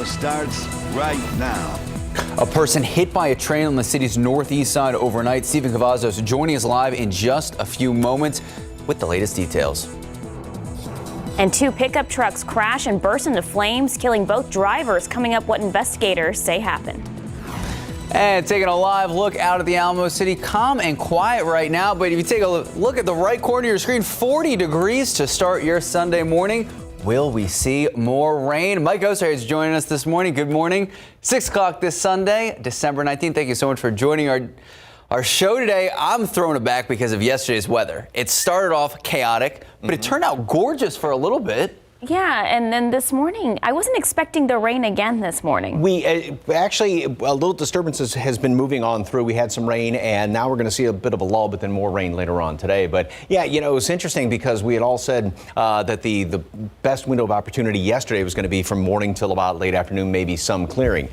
hour starts right now. A person hit by a train on the city's northeast side overnight. Stephen Cavazos joining us live in just a few moments with the latest details. And two pickup trucks crash and burst into flames, killing both drivers. Coming up, what investigators say happened. And taking a live look out at the Alamo City, calm and quiet right now. But if you take a look at the right corner of your screen, 40 degrees to start your Sunday morning. Will we see more rain? Mike Oster is joining us this morning. Good morning. 6 o'clock this Sunday, December 19th. Thank you so much for joining our show today. I'm throwing it back because of yesterday's weather. It started off chaotic, but it turned out gorgeous for a little bit. Yeah, and then this morning, I wasn't expecting the rain again this morning. We actually, a little disturbances has been moving on through. We had some rain, and now we're going to see a bit of a lull, but then more rain later on today. But yeah, you know, it was interesting because we had all said that the best window of opportunity yesterday was going to be from morning till about late afternoon, maybe some clearing.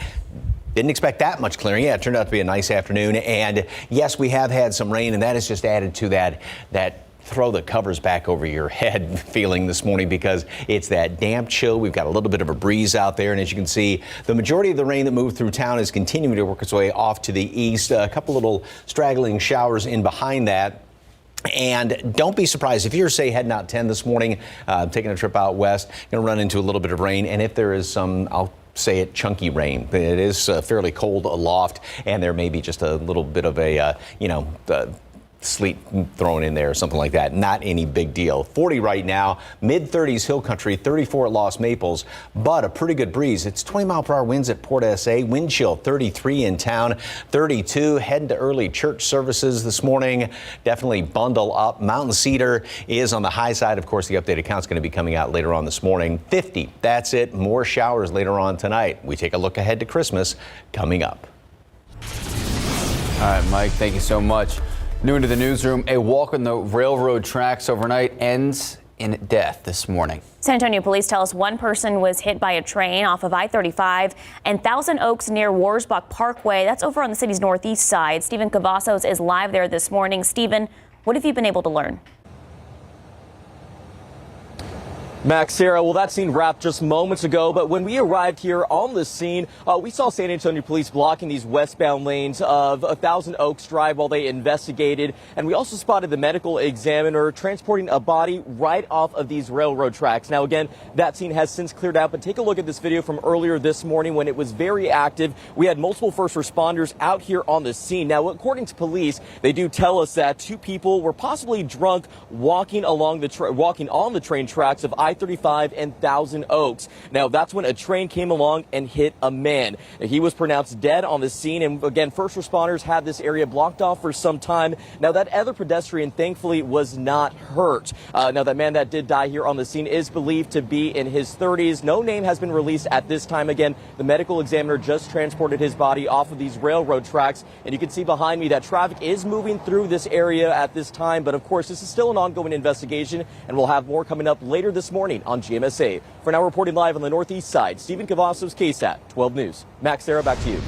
Didn't expect that much clearing. Yeah, it turned out to be a nice afternoon. And yes, we have had some rain, and that has just added to that throw the covers back over your head feeling this morning because it's that damp chill. We've got a little bit of a breeze out there. And as you can see, the majority of the rain that moved through town is continuing to work its way off to the east. A couple little straggling showers in behind that. And don't be surprised if you're, say, heading out 10 this morning, taking a trip out west, going to run into a little bit of rain. And if there is some, I'll say it, chunky rain. It is fairly cold aloft, and there may be just a little bit of a, sleet thrown in there or something like that. Not any big deal. 40 right now, mid-30s Hill Country, 34 at Lost Maples, but a pretty good breeze. It's 20-mile-per-hour winds at Port SA. Wind chill 33 in town, 32. Heading to early church services this morning. Definitely bundle up. Mountain Cedar is on the high side. Of course, the updated count's going to be coming out later on this morning. 50. That's it. More showers later on tonight. We take a look ahead to Christmas coming up. All right, Mike, thank you so much. New into the newsroom, a walk on the railroad tracks overnight ends in death this morning. San Antonio police tell us one person was hit by a train off of I-35 and Thousand Oaks near Warsbach Parkway. That's over on the city's northeast side. Stephen Cavazos is live there this morning. Stephen, what have you been able to learn? Max, Sarah, well, that scene wrapped just moments ago, but when we arrived here on the scene, we saw San Antonio police blocking these westbound lanes of Thousand Oaks Drive while they investigated, and we also spotted the medical examiner transporting a body right off of these railroad tracks. Now, again, that scene has since cleared out, but take a look at this video from earlier this morning when it was very active. We had multiple first responders out here on the scene. Now, according to police, they do tell us that two people were possibly drunk walking on the train tracks of I-35 and Thousand Oaks. Now, that's when a train came along and hit a man. He was pronounced dead on the scene, and again, first responders had this area blocked off for some time. Now, that other pedestrian, thankfully, was not hurt. Now, that man that did die here on the scene is believed to be in his 30s. No name has been released at this time. Again, the medical examiner just transported his body off of these railroad tracks, and you can see behind me that traffic is moving through this area at this time. But, of course, this is still an ongoing investigation, and we'll have more coming up later this morning on GMSA. For now, reporting live on the northeast side, Stephen Cavazos, KSAT 12 News. Max, Sarah, back to you.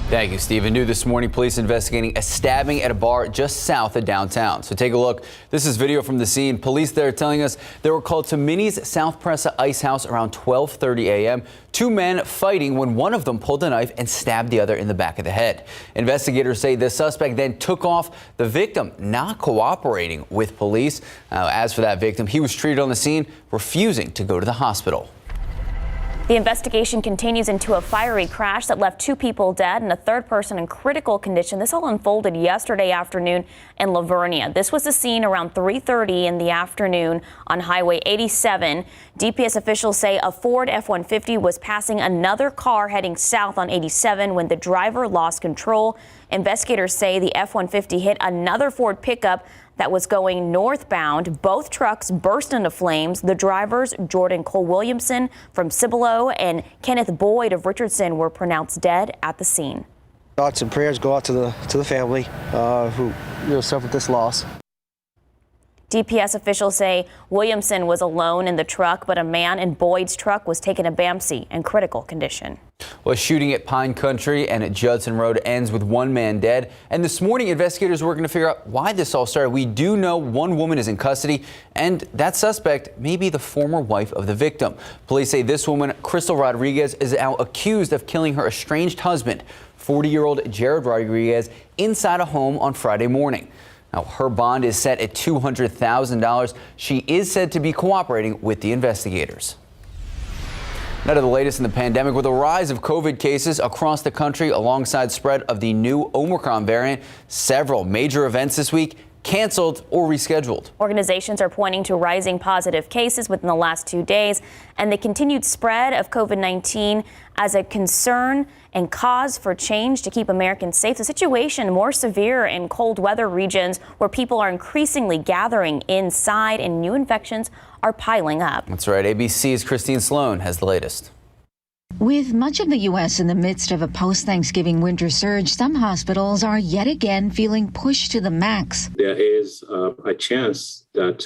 Thank you, Stephen. New this morning, police investigating a stabbing at a bar just south of downtown. So take a look. This is video from the scene. Police there telling us they were called to Minnie's South Presa Ice House around 12:30 a.m. Two men fighting when one of them pulled a knife and stabbed the other in the back of the head. Investigators say the suspect then took off, the victim not cooperating with police. As for that victim, he was treated on the scene, refusing to go to the hospital. The investigation continues into a fiery crash that left two people dead and a third person in critical condition. This all unfolded yesterday afternoon in Lavernia. This was the scene around 3:30 in the afternoon on Highway 87. DPS officials say a Ford F-150 was passing another car heading south on 87 when the driver lost control. Investigators say the F-150 hit another Ford pickup that was going northbound. Both trucks burst into flames. The drivers, Jordan Cole Williamson from Cibolo and Kenneth Boyd of Richardson, were pronounced dead at the scene. Thoughts and prayers go out to the family who suffered this loss. DPS officials say Williamson was alone in the truck, but a man in Boyd's truck was taken to BAMC in critical condition. Well, shooting at Pine Country and at Judson Road ends with one man dead. And this morning, investigators are working to figure out why this all started. We do know one woman is in custody, and that suspect may be the former wife of the victim. Police say this woman, Crystal Rodriguez, is now accused of killing her estranged husband, 40-year-old Jared Rodriguez, inside a home on Friday morning. Now, her bond is set at $200,000. She is said to be cooperating with the investigators. Now to the latest in the pandemic. With a rise of COVID cases across the country alongside spread of the new Omicron variant, several major events this week canceled or rescheduled. Organizations are pointing to rising positive cases within the last 2 days and the continued spread of COVID-19 as a concern and cause for change to keep Americans safe. The situation more severe in cold weather regions where people are increasingly gathering inside and new infections are piling up. That's right. ABC's Christine Sloan has the latest. With much of the U.S. in the midst of a post-Thanksgiving winter surge, some hospitals are yet again feeling pushed to the max. There is a chance that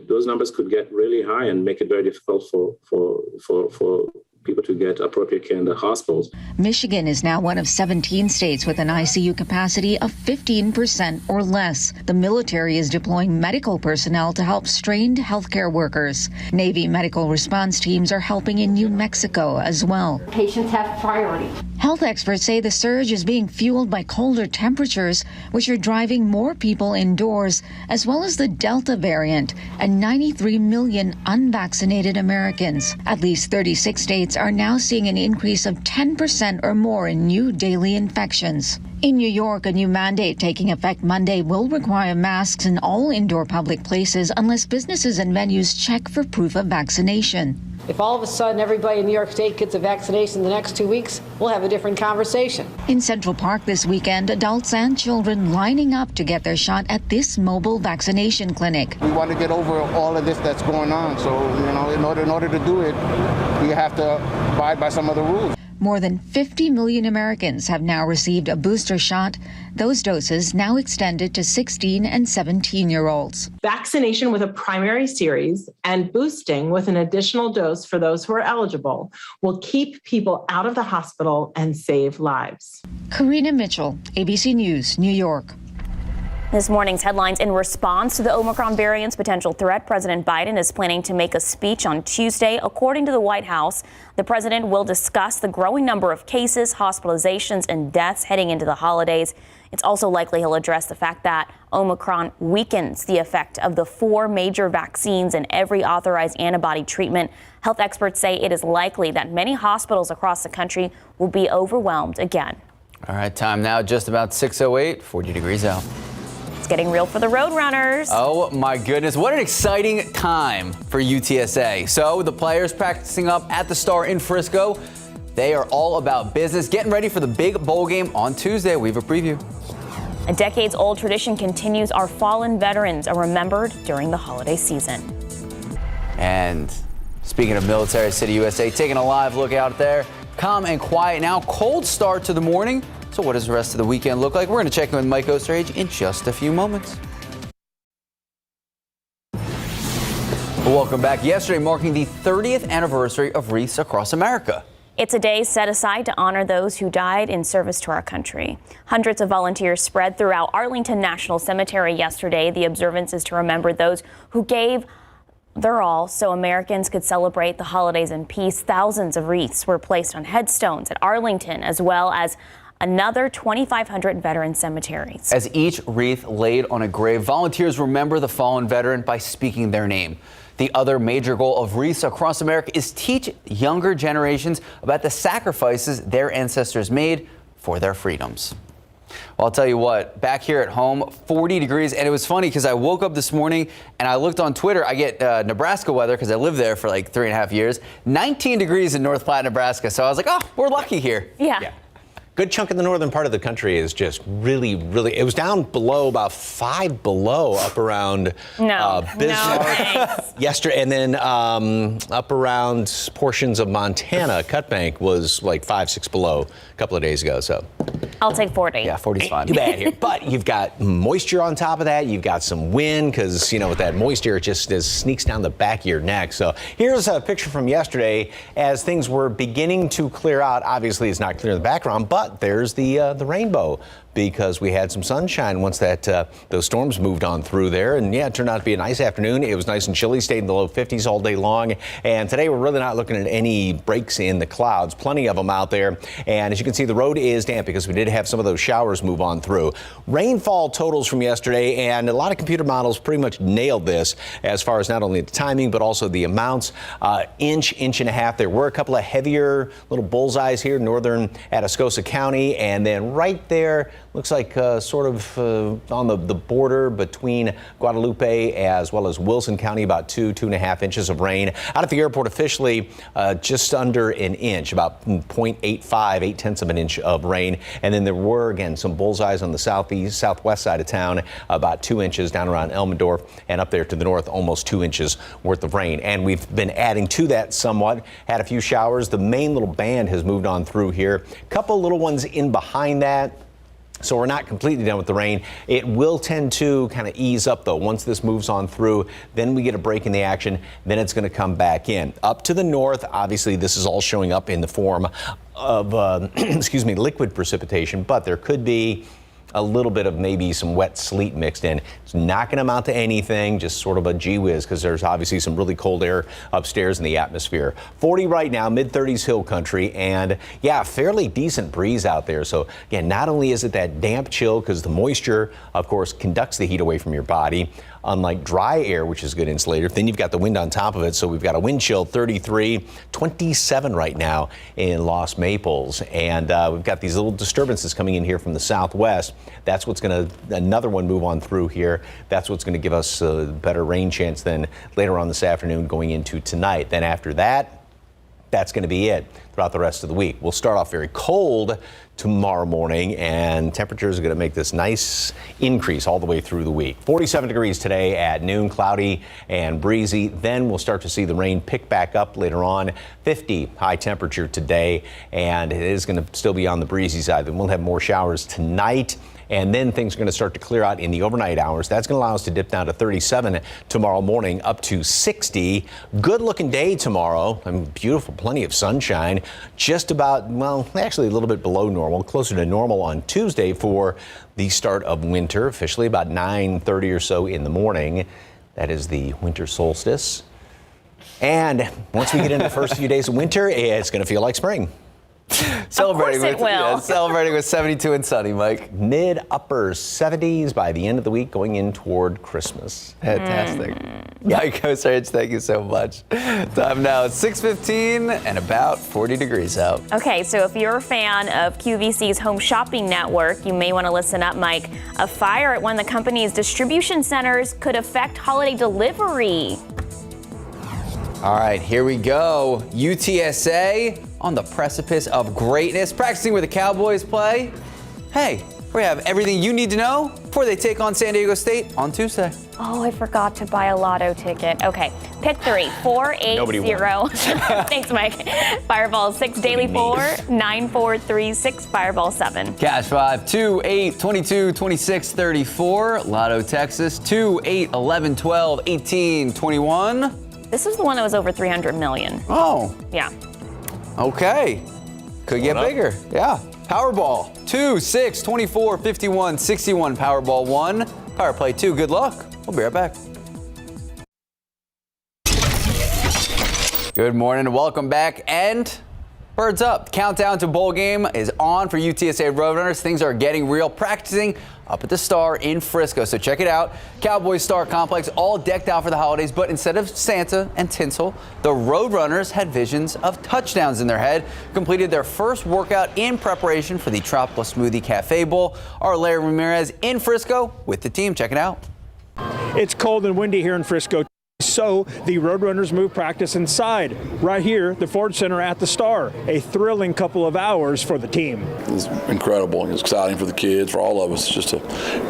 those numbers could get really high and make it very difficult for people to get appropriate care in the hospitals. Michigan is now one of 17 states with an ICU capacity of 15% or less. The military is deploying medical personnel to help strained healthcare workers. Navy medical response teams are helping in New Mexico as well. Patients have priority. Health experts say the surge is being fueled by colder temperatures, which are driving more people indoors, as well as the Delta variant and 93 million unvaccinated Americans. At least 36 states are now seeing an increase of 10% or more in new daily infections. In New York, a new mandate taking effect Monday will require masks in all indoor public places unless businesses and venues check for proof of vaccination. If all of a sudden everybody in New York State gets a vaccination in the next 2 weeks, we'll have a different conversation. In Central Park this weekend, adults and children lining up to get their shot at this mobile vaccination clinic. We want to get over all of this that's going on. So, in order to do it, we have to abide by some of the rules. More than 50 million Americans have now received a booster shot. Those doses now extended to 16 and 17-year-olds. Vaccination with a primary series and boosting with an additional dose for those who are eligible will keep people out of the hospital and save lives. Karina Mitchell, ABC News, New York. This morning's headlines: in response to the Omicron variant's potential threat, President Biden is planning to make a speech on Tuesday. According to the White House, the president will discuss the growing number of cases, hospitalizations, and deaths heading into the holidays. It's also likely he'll address the fact that Omicron weakens the effect of the 4 major vaccines and every authorized antibody treatment. Health experts say it is likely that many hospitals across the country will be overwhelmed again. All right, time now just about 6:08, 40 degrees out. It's getting real for the road runners. Oh my goodness, what an exciting time for UTSA. So the players practicing up at the Star in Frisco, they are all about business, getting ready for the big bowl game on Tuesday. We have a preview. A decades-old tradition continues. Our fallen veterans are remembered during the holiday season. And speaking of Military City, USA, taking a live look out there. Calm and quiet now, cold start to the morning. So what does the rest of the weekend look like? We're going to check in with Mike Osterhage in just a few moments. Welcome back. Yesterday marking the 30th anniversary of Wreaths Across America. It's a day set aside to honor those who died in service to our country. Hundreds of volunteers spread throughout Arlington National Cemetery yesterday. The observance is to remember those who gave their all so Americans could celebrate the holidays in peace. Thousands of wreaths were placed on headstones at Arlington, as well as another 2,500 veteran cemeteries. As each wreath laid on a grave, volunteers remember the fallen veteran by speaking their name. The other major goal of Wreaths Across America is teach younger generations about the sacrifices their ancestors made for their freedoms. Well, I'll tell you what, back here at home, 40 degrees. And it was funny because I woke up this morning and I looked on Twitter. I get Nebraska weather because I lived there for like 3.5 years. 19 degrees in North Platte, Nebraska. So I was like, oh, we're lucky here. Yeah. Good chunk of the northern part of the country is just really, it was down below, about 5 below up around Bismarck yesterday, and then up around portions of Montana. Cutbank was like 5, 6 below a couple of days ago. So I'll take 40. Yeah, 40 is fine. Too bad here. But you've got moisture on top of that. You've got some wind because, with that moisture, it just sneaks down the back of your neck. So here's a picture from yesterday as things were beginning to clear out. Obviously, it's not clear in the background, but there's the rainbow because we had some sunshine once those storms moved on through there. And yeah, it turned out to be a nice afternoon. It was nice and chilly, stayed in the low 50s all day long. And today we're really not looking at any breaks in the clouds. Plenty of them out there. And as you can see, the road is damp because we did have some of those showers move on through. Rainfall totals from yesterday, and a lot of computer models pretty much nailed this as far as not only the timing, but also the amounts. Inch and a half. There were a couple of heavier little bullseyes here, northern Atascosa County, and then right there, looks like sort of on the border between Guadalupe as well as Wilson County, about 2.5 inches of rain. Out at the airport officially, just under an inch, about 0.85, 0.8 of an inch of rain. And then there were, again, some bullseyes on the southwest side of town, about 2 inches down around Elmendorf, and up there to the north, almost 2 inches worth of rain. And we've been adding to that somewhat, had a few showers. The main little band has moved on through here. A couple little ones in behind that. So we're not completely done with the rain. It will tend to kind of ease up, though. Once this moves on through, then we get a break in the action. Then it's going to come back in. Up to the north, obviously, this is all showing up in the form of, liquid precipitation. But there could be a little bit of maybe some wet sleet mixed in. It's not going to amount to anything, just sort of a gee whiz, because there's obviously some really cold air upstairs in the atmosphere. 40 right now, mid-30s hill country, and yeah, fairly decent breeze out there. So again, not only is it that damp chill, because the moisture, of course, conducts the heat away from your body, unlike dry air, which is a good insulator. Then you've got the wind on top of it. So we've got a wind chill 33, 27 right now in Los Maples. And we've got these little disturbances coming in here from the southwest. That's what's going to, another one move on through here. That's what's going to give us a better rain chance than later on this afternoon going into tonight. Then after that, that's going to be it throughout the rest of the week. We'll start off very cold tomorrow morning, and temperatures are going to make this nice increase all the way through the week. 47 degrees today at noon, cloudy and breezy. Then we'll start to see the rain pick back up later on. 50 high temperature today, and it is going to still be on the breezy side. Then we'll have more showers tonight. And then things are going to start to clear out in the overnight hours. That's going to allow us to dip down to 37 tomorrow morning, up to 60. Good looking day tomorrow. Beautiful, plenty of sunshine. Just about, well, actually a little bit below normal, closer to normal on Tuesday for the start of winter, officially about 9:30 or so in the morning. That is the winter solstice. And once we get into the first few days of winter, it's going to feel like spring. Celebrating with 72 and sunny, Mike. Mid-upper 70s by the end of the week, going in toward Christmas. Fantastic. Mike Osrich, thank you so much. Time now, it's 6:15 and about 40 degrees out. Okay, so if you're a fan of QVC's home shopping network, you may want to listen up, Mike. A fire at one of the company's distribution centers could affect holiday delivery. All right, here we go. UTSA on the precipice of greatness, practicing where the Cowboys play. Hey, we have everything you need to know before they take on San Diego State on Tuesday. Oh, I forgot to buy a Lotto ticket. Okay, pick 3, 480. Thanks, Mike. Fireball 6, Daily 4, 9436, Fireball 7. Cash 5, 2, 8, 22, 26, 34. Lotto Texas 2, 8, 11, 12, 18, 21. This is the one that was over 300 million. Oh. Yeah. Okay. Could get bigger. Yeah. Powerball 2, 6, 24, 51, 61. Powerball 1. Power Play 2. Good luck. We'll be right back. Good morning and welcome back. And birds up. Countdown to bowl game is on for UTSA Roadrunners. Things are getting real. Practicing up at the Star in Frisco. So check it out. Cowboys Star Complex all decked out for the holidays, but instead of Santa and tinsel, the Roadrunners had visions of touchdowns in their head, completed their first workout in preparation for the Tropical Smoothie Cafe Bowl. Our Larry Ramirez in Frisco with the team. Check it out. It's cold and windy here in Frisco. So the Roadrunners move practice inside, right here, the Ford Center at the Star. A thrilling couple of hours for the team. It's incredible. It's exciting for the kids, for all of us. It's just a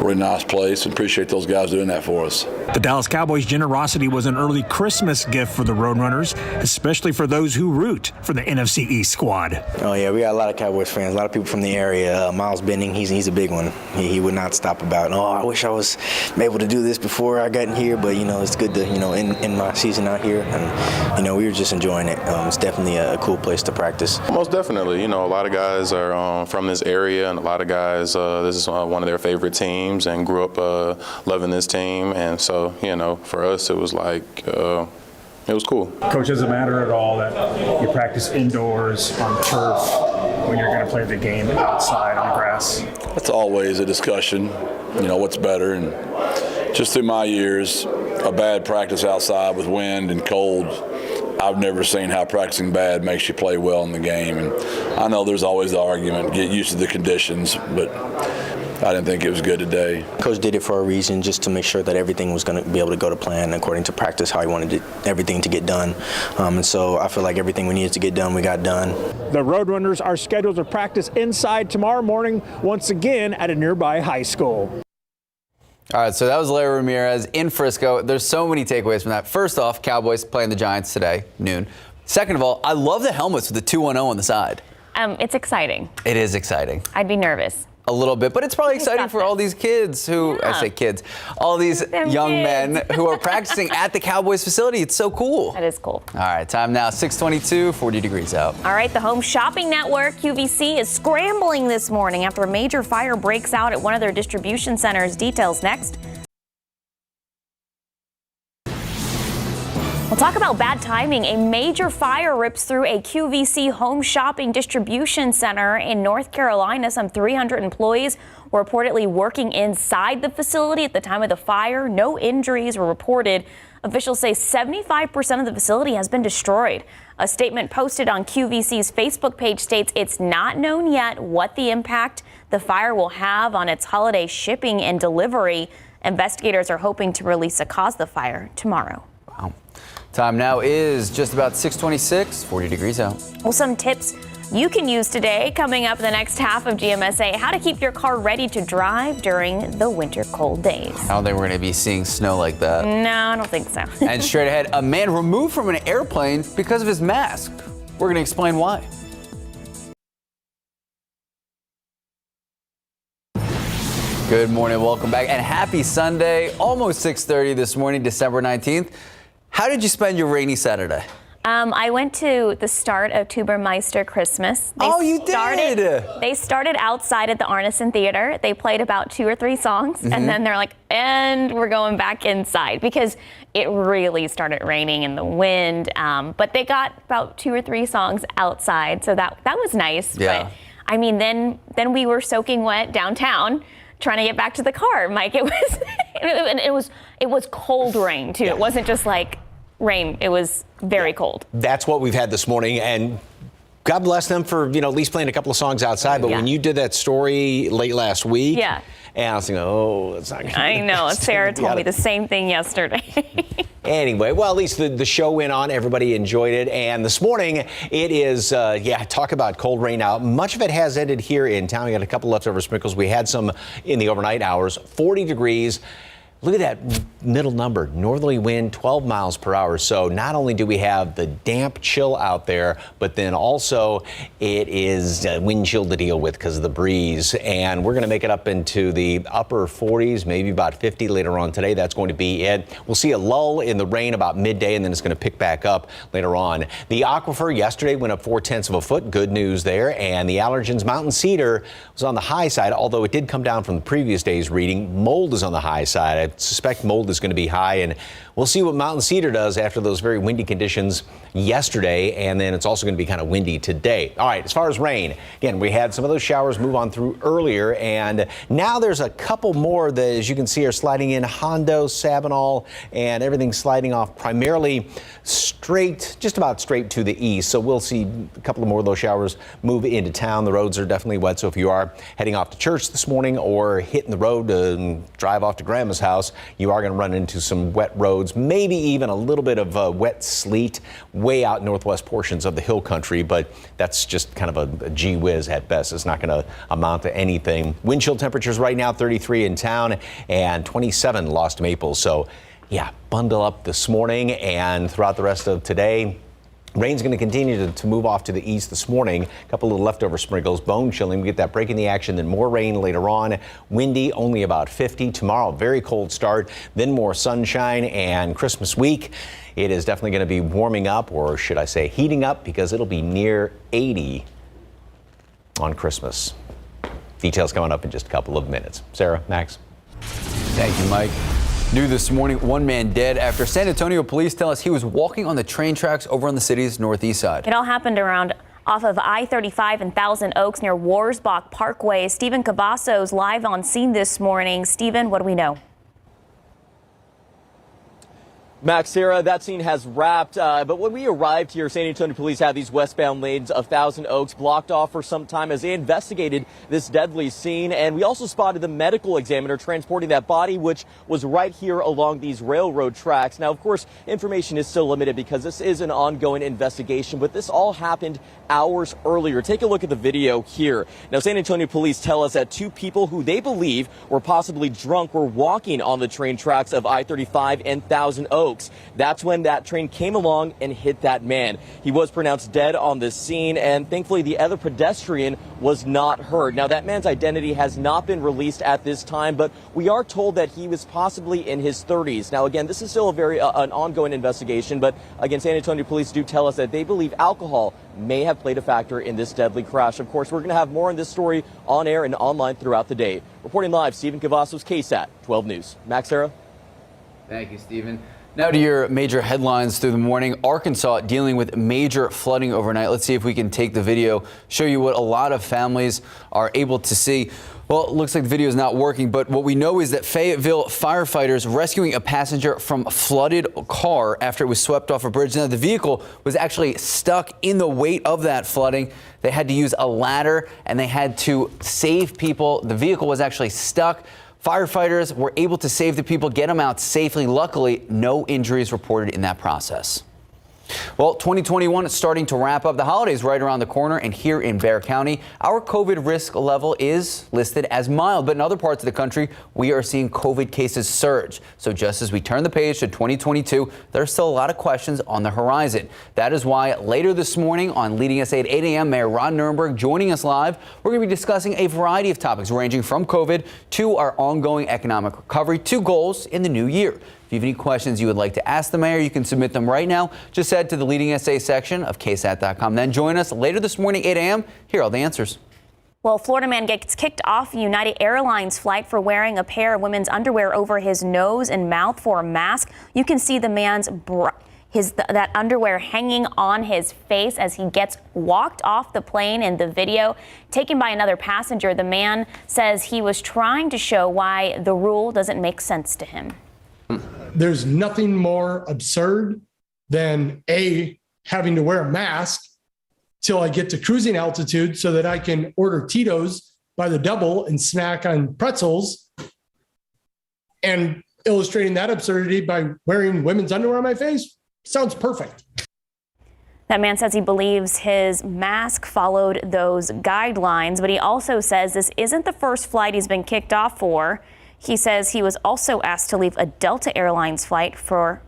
really nice place, and appreciate those guys doing that for us. The Dallas Cowboys' generosity was an early Christmas gift for the Roadrunners, especially for those who root for the NFC East squad. Oh yeah, we got a lot of Cowboys fans, a lot of people from the area. Miles Benning, he's a big one. He would not stop about, I wish I was able to do this before I got in here, but it's good to, in my season out here, and we were just enjoying it. It's definitely a cool place to practice. Most definitely, a lot of guys are from this area, and a lot of guys, this is one of their favorite teams, and grew up loving this team, and so, for us, it was like, it was cool. Coach, does it matter at all that you practice indoors on turf when you're going to play the game outside on grass? That's always a discussion, what's better, and just through my years, a bad practice outside with wind and cold, I've never seen how practicing bad makes you play well in the game. And I know there's always the argument, get used to the conditions, but I didn't think it was good today. Coach did it for a reason, just to make sure that everything was going to be able to go to plan according to practice, how he wanted everything to get done. And so I feel like everything we needed to get done, we got done. The Roadrunners are scheduled to practice inside tomorrow morning, once again at a nearby high school. All right, so that was Larry Ramirez in Frisco. There's so many takeaways from that. First off, Cowboys playing the Giants today, noon. Second of all, I love the helmets with the 2-1-0 on the side. It's exciting. It is exciting. I'd be nervous. A little bit, but it's probably exciting for all these kids who, I say kids, all these young men who are practicing at the Cowboys facility. It's so cool. That is cool. All right, time now, 6:22, 40 degrees out. All right, the Home Shopping Network, QVC, is scrambling this morning after a major fire breaks out at one of their distribution centers. Details next. We'll talk about bad timing. A major fire rips through a QVC home shopping distribution center in North Carolina. Some 300 employees were reportedly working inside the facility at the time of the fire. No injuries were reported. Officials say 75% of the facility has been destroyed. A statement posted on QVC's Facebook page states it's not known yet what the impact the fire will have on its holiday shipping and delivery. Investigators are hoping to release the cause of the fire tomorrow. Wow. Time now is just about 6:26, 40 degrees out. Well, some tips you can use today coming up in the next half of GMSA. How to keep your car ready to drive during the winter cold days. I don't think we're going to be seeing snow like that. No, I don't think so. And straight ahead, a man removed from an airplane because of his mask. We're going to explain why. Good morning, welcome back, and happy Sunday. Almost 6:30 this morning, December 19th. How did you spend your rainy Saturday? I went to the start of Tubermeister Christmas. You did? They started outside at the Arneson Theater. They played about 2 or 3 songs, and then they're like, and we're going back inside because it really started raining in the wind. But they got about 2 or 3 songs outside, so that was nice. Yeah. But I mean, then we were soaking wet downtown, trying to get back to the car, Mike. It was cold rain too. Yeah. It wasn't just like rain. It was very cold. That's what we've had this morning, and God bless them for at least playing a couple of songs outside. But when you did that story late last week, and I was thinking, it's not going to. I know. Sarah told me the same thing yesterday. Anyway, well, at least the show went on. Everybody enjoyed it. And this morning, it is, talk about cold rain now. Much of it has ended here in town. We got a couple leftover sprinkles. We had some in the overnight hours, 40 degrees. Look at that middle number, northerly wind, 12 miles per hour. So not only do we have the damp chill out there, but then also it is wind chill to deal with because of the breeze. And we're going to make it up into the upper 40s, maybe about 50 later on today. That's going to be it. We'll see a lull in the rain about midday, and then it's going to pick back up later on. The Aquifer yesterday went up 0.4 of a foot. Good news there. And the Allergens Mountain Cedar was on the high side, although it did come down from the previous day's reading. Mold is on the high side. I suspect mold is going to be high, and we'll see what Mountain Cedar does after those very windy conditions yesterday, and then it's also going to be kind of windy today. All right, as far as rain, again, we had some of those showers move on through earlier, and now there's a couple more that, as you can see, are sliding in. Hondo, Sabinal, and everything sliding off primarily straight, just about straight to the east. So we'll see a couple of more of those showers move into town. The roads are definitely wet, so if you are heading off to church this morning or hitting the road to drive off to Grandma's house, you are going to run into some wet roads roads, maybe even a little bit of wet sleet way out northwest portions of the hill country, but that's just kind of a gee whiz at best. It's not going to amount to anything. Wind chill temperatures right now, 33 in town and 27 Lost Maples. So yeah, bundle up this morning and throughout the rest of today. Rain's going to continue to move off to the east this morning. A couple of leftover sprinkles, bone chilling. We get that break in the action, then more rain later on. Windy, only about 50. Tomorrow, very cold start, then more sunshine. And Christmas week, it is definitely going to be warming up, or should I say heating up, because it'll be near 80 on Christmas. Details coming up in just a couple of minutes. Sarah, Max. Thank you, Mike. New this morning, one man dead after San Antonio police tell us he was walking on the train tracks over on the city's northeast side. It all happened around off of I-35 in Thousand Oaks near Warsbach Parkway. Stephen Cavazos live on scene this morning. Stephen, what do we know? Max, Sarah, that scene has wrapped, but when we arrived here, San Antonio police had these westbound lanes of Thousand Oaks blocked off for some time as they investigated this deadly scene. And we also spotted the medical examiner transporting that body, which was right here along these railroad tracks. Now, of course, information is still limited because this is an ongoing investigation, but this all happened hours earlier. Take a look at the video here. Now, San Antonio police tell us that two people who they believe were possibly drunk were walking on the train tracks of I-35 and Thousand Oaks. That's when that train came along and hit that man. He was pronounced dead on the scene, and thankfully the other pedestrian was not hurt. Now, that man's identity has not been released at this time, but we are told that he was possibly in his 30s. Now, again, this is still a very an ongoing investigation, but again, San Antonio police do tell us that they believe alcohol may have played a factor in this deadly crash. Of course, we're going to have more on this story on air and online throughout the day. Reporting live, Stephen Cavazos, KSAT 12 News. Max, Sarah. Thank you, Stephen. Now to your major headlines through the morning. Arkansas dealing with major flooding overnight. Let's see if we can take the video, show you what a lot of families are able to see. Well, it looks like the video is not working, but what we know is that Fayetteville firefighters rescuing a passenger from a flooded car after it was swept off a bridge. Now, the vehicle was actually stuck in the weight of that flooding. They had to use a ladder and they had to save people. The vehicle was actually stuck. Firefighters were able to save the people, get them out safely. Luckily, no injuries reported in that process. Well, 2021 is starting to wrap up. The holidays right around the corner, and here in Bexar County, our COVID risk level is listed as mild, but in other parts of the country, we are seeing COVID cases surge. So just as we turn the page to 2022, there's still a lot of questions on the horizon. That is why later this morning on Leading SA at 8 a.m., Mayor Ron Nirenberg joining us live. We're going to be discussing a variety of topics ranging from COVID to our ongoing economic recovery to goals in the new year. If you have any questions you would like to ask the mayor, you can submit them right now. Just head to the Leading SA section of KSAT.com. Then join us later this morning, 8 a.m. Here are all the answers. Well, Florida man gets kicked off a United Airlines flight for wearing a pair of women's underwear over his nose and mouth for a mask. You can see the man's that underwear hanging on his face as he gets walked off the plane in the video taken by another passenger. The man says he was trying to show why the rule doesn't make sense to him. There's nothing more absurd than having to wear a mask till I get to cruising altitude so that I can order Tito's by the double and snack on pretzels, and illustrating that absurdity by wearing women's underwear on my face sounds perfect. That man says he believes his mask followed those guidelines, but he also says this isn't the first flight he's been kicked off for. He says he was also asked to leave a Delta Airlines flight for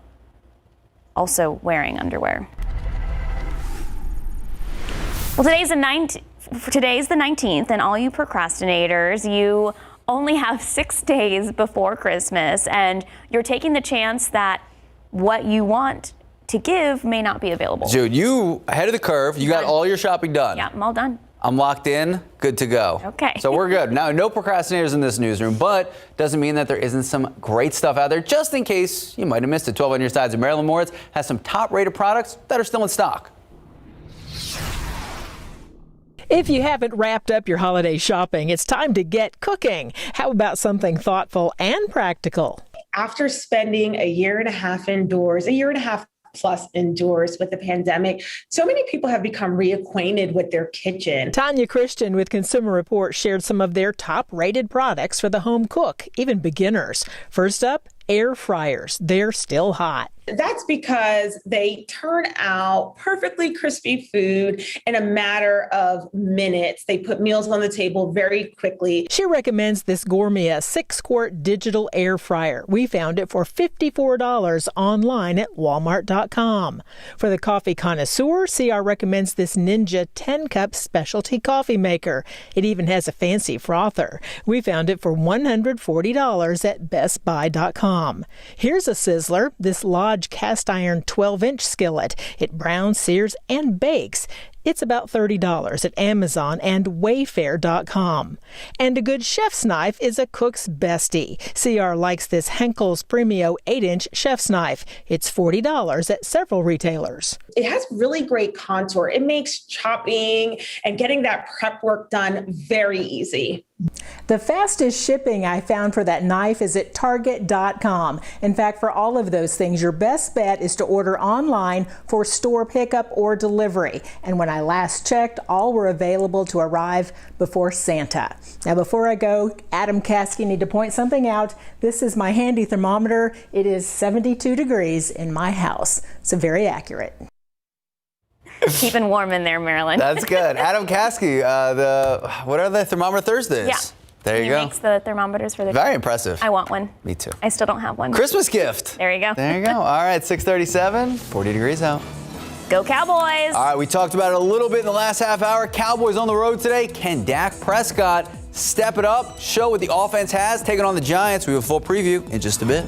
also wearing underwear. Well, today's the 19th, and all you procrastinators, you only have 6 days before Christmas, and you're taking the chance that what you want to give may not be available. Jude, you ahead of the curve. You got all your shopping done. Yeah, I'm all done. I'm locked in, good to go. Okay. So we're good. Now, no procrastinators in this newsroom, but doesn't mean that there isn't some great stuff out there, just in case you might have missed it. 12 on your sides of Maryland Moritz has some top-rated products that are still in stock. If you haven't wrapped up your holiday shopping, it's time to get cooking. How about something thoughtful and practical? After spending a year and a half plus indoors with the pandemic, so many people have become reacquainted with their kitchen. Tanya Christian with Consumer Reports shared some of their top-rated products for the home cook, even beginners. First up, air fryers. They're still hot. That's because they turn out perfectly crispy food in a matter of minutes. They put meals on the table very quickly. She recommends this Gourmet 6-quart digital air fryer. We found it for $54 online at walmart.com. For the coffee connoisseur, CR recommends this Ninja 10-cup specialty coffee maker. It even has a fancy frother. We found it for $140 at bestbuy.com. Here's a sizzler, this Lodge cast iron 12-inch skillet. It browns, sears, and bakes. It's about $30 at Amazon and Wayfair.com. And a good chef's knife is a cook's bestie. CR likes this Henkel's Premio 8-inch chef's knife. It's $40 at several retailers. It has really great contour. It makes chopping and getting that prep work done very easy. The fastest shipping I found for that knife is at Target.com. In fact, for all of those things, your best bet is to order online for store pickup or delivery. And when I last checked, all were available to arrive before Santa. Now, before I go, Adam Caskey, need to point something out. This is my handy thermometer. It is 72 degrees in my house, so very accurate. Keeping warm in there, Marilyn. That's good. Adam Caskey, what are the Thermometer Thursdays? Yeah. There you he go. makes the thermometers for the Very impressive. I want one. Me too. I still don't have one. Christmas gift. There you go. There you go. All right, 6:37, 40 degrees out. Go Cowboys. All right, we talked about it a little bit in the last half hour. Cowboys on the road today. Can Dak Prescott step it up, show what the offense has, taking on the Giants? We have a full preview in just a bit.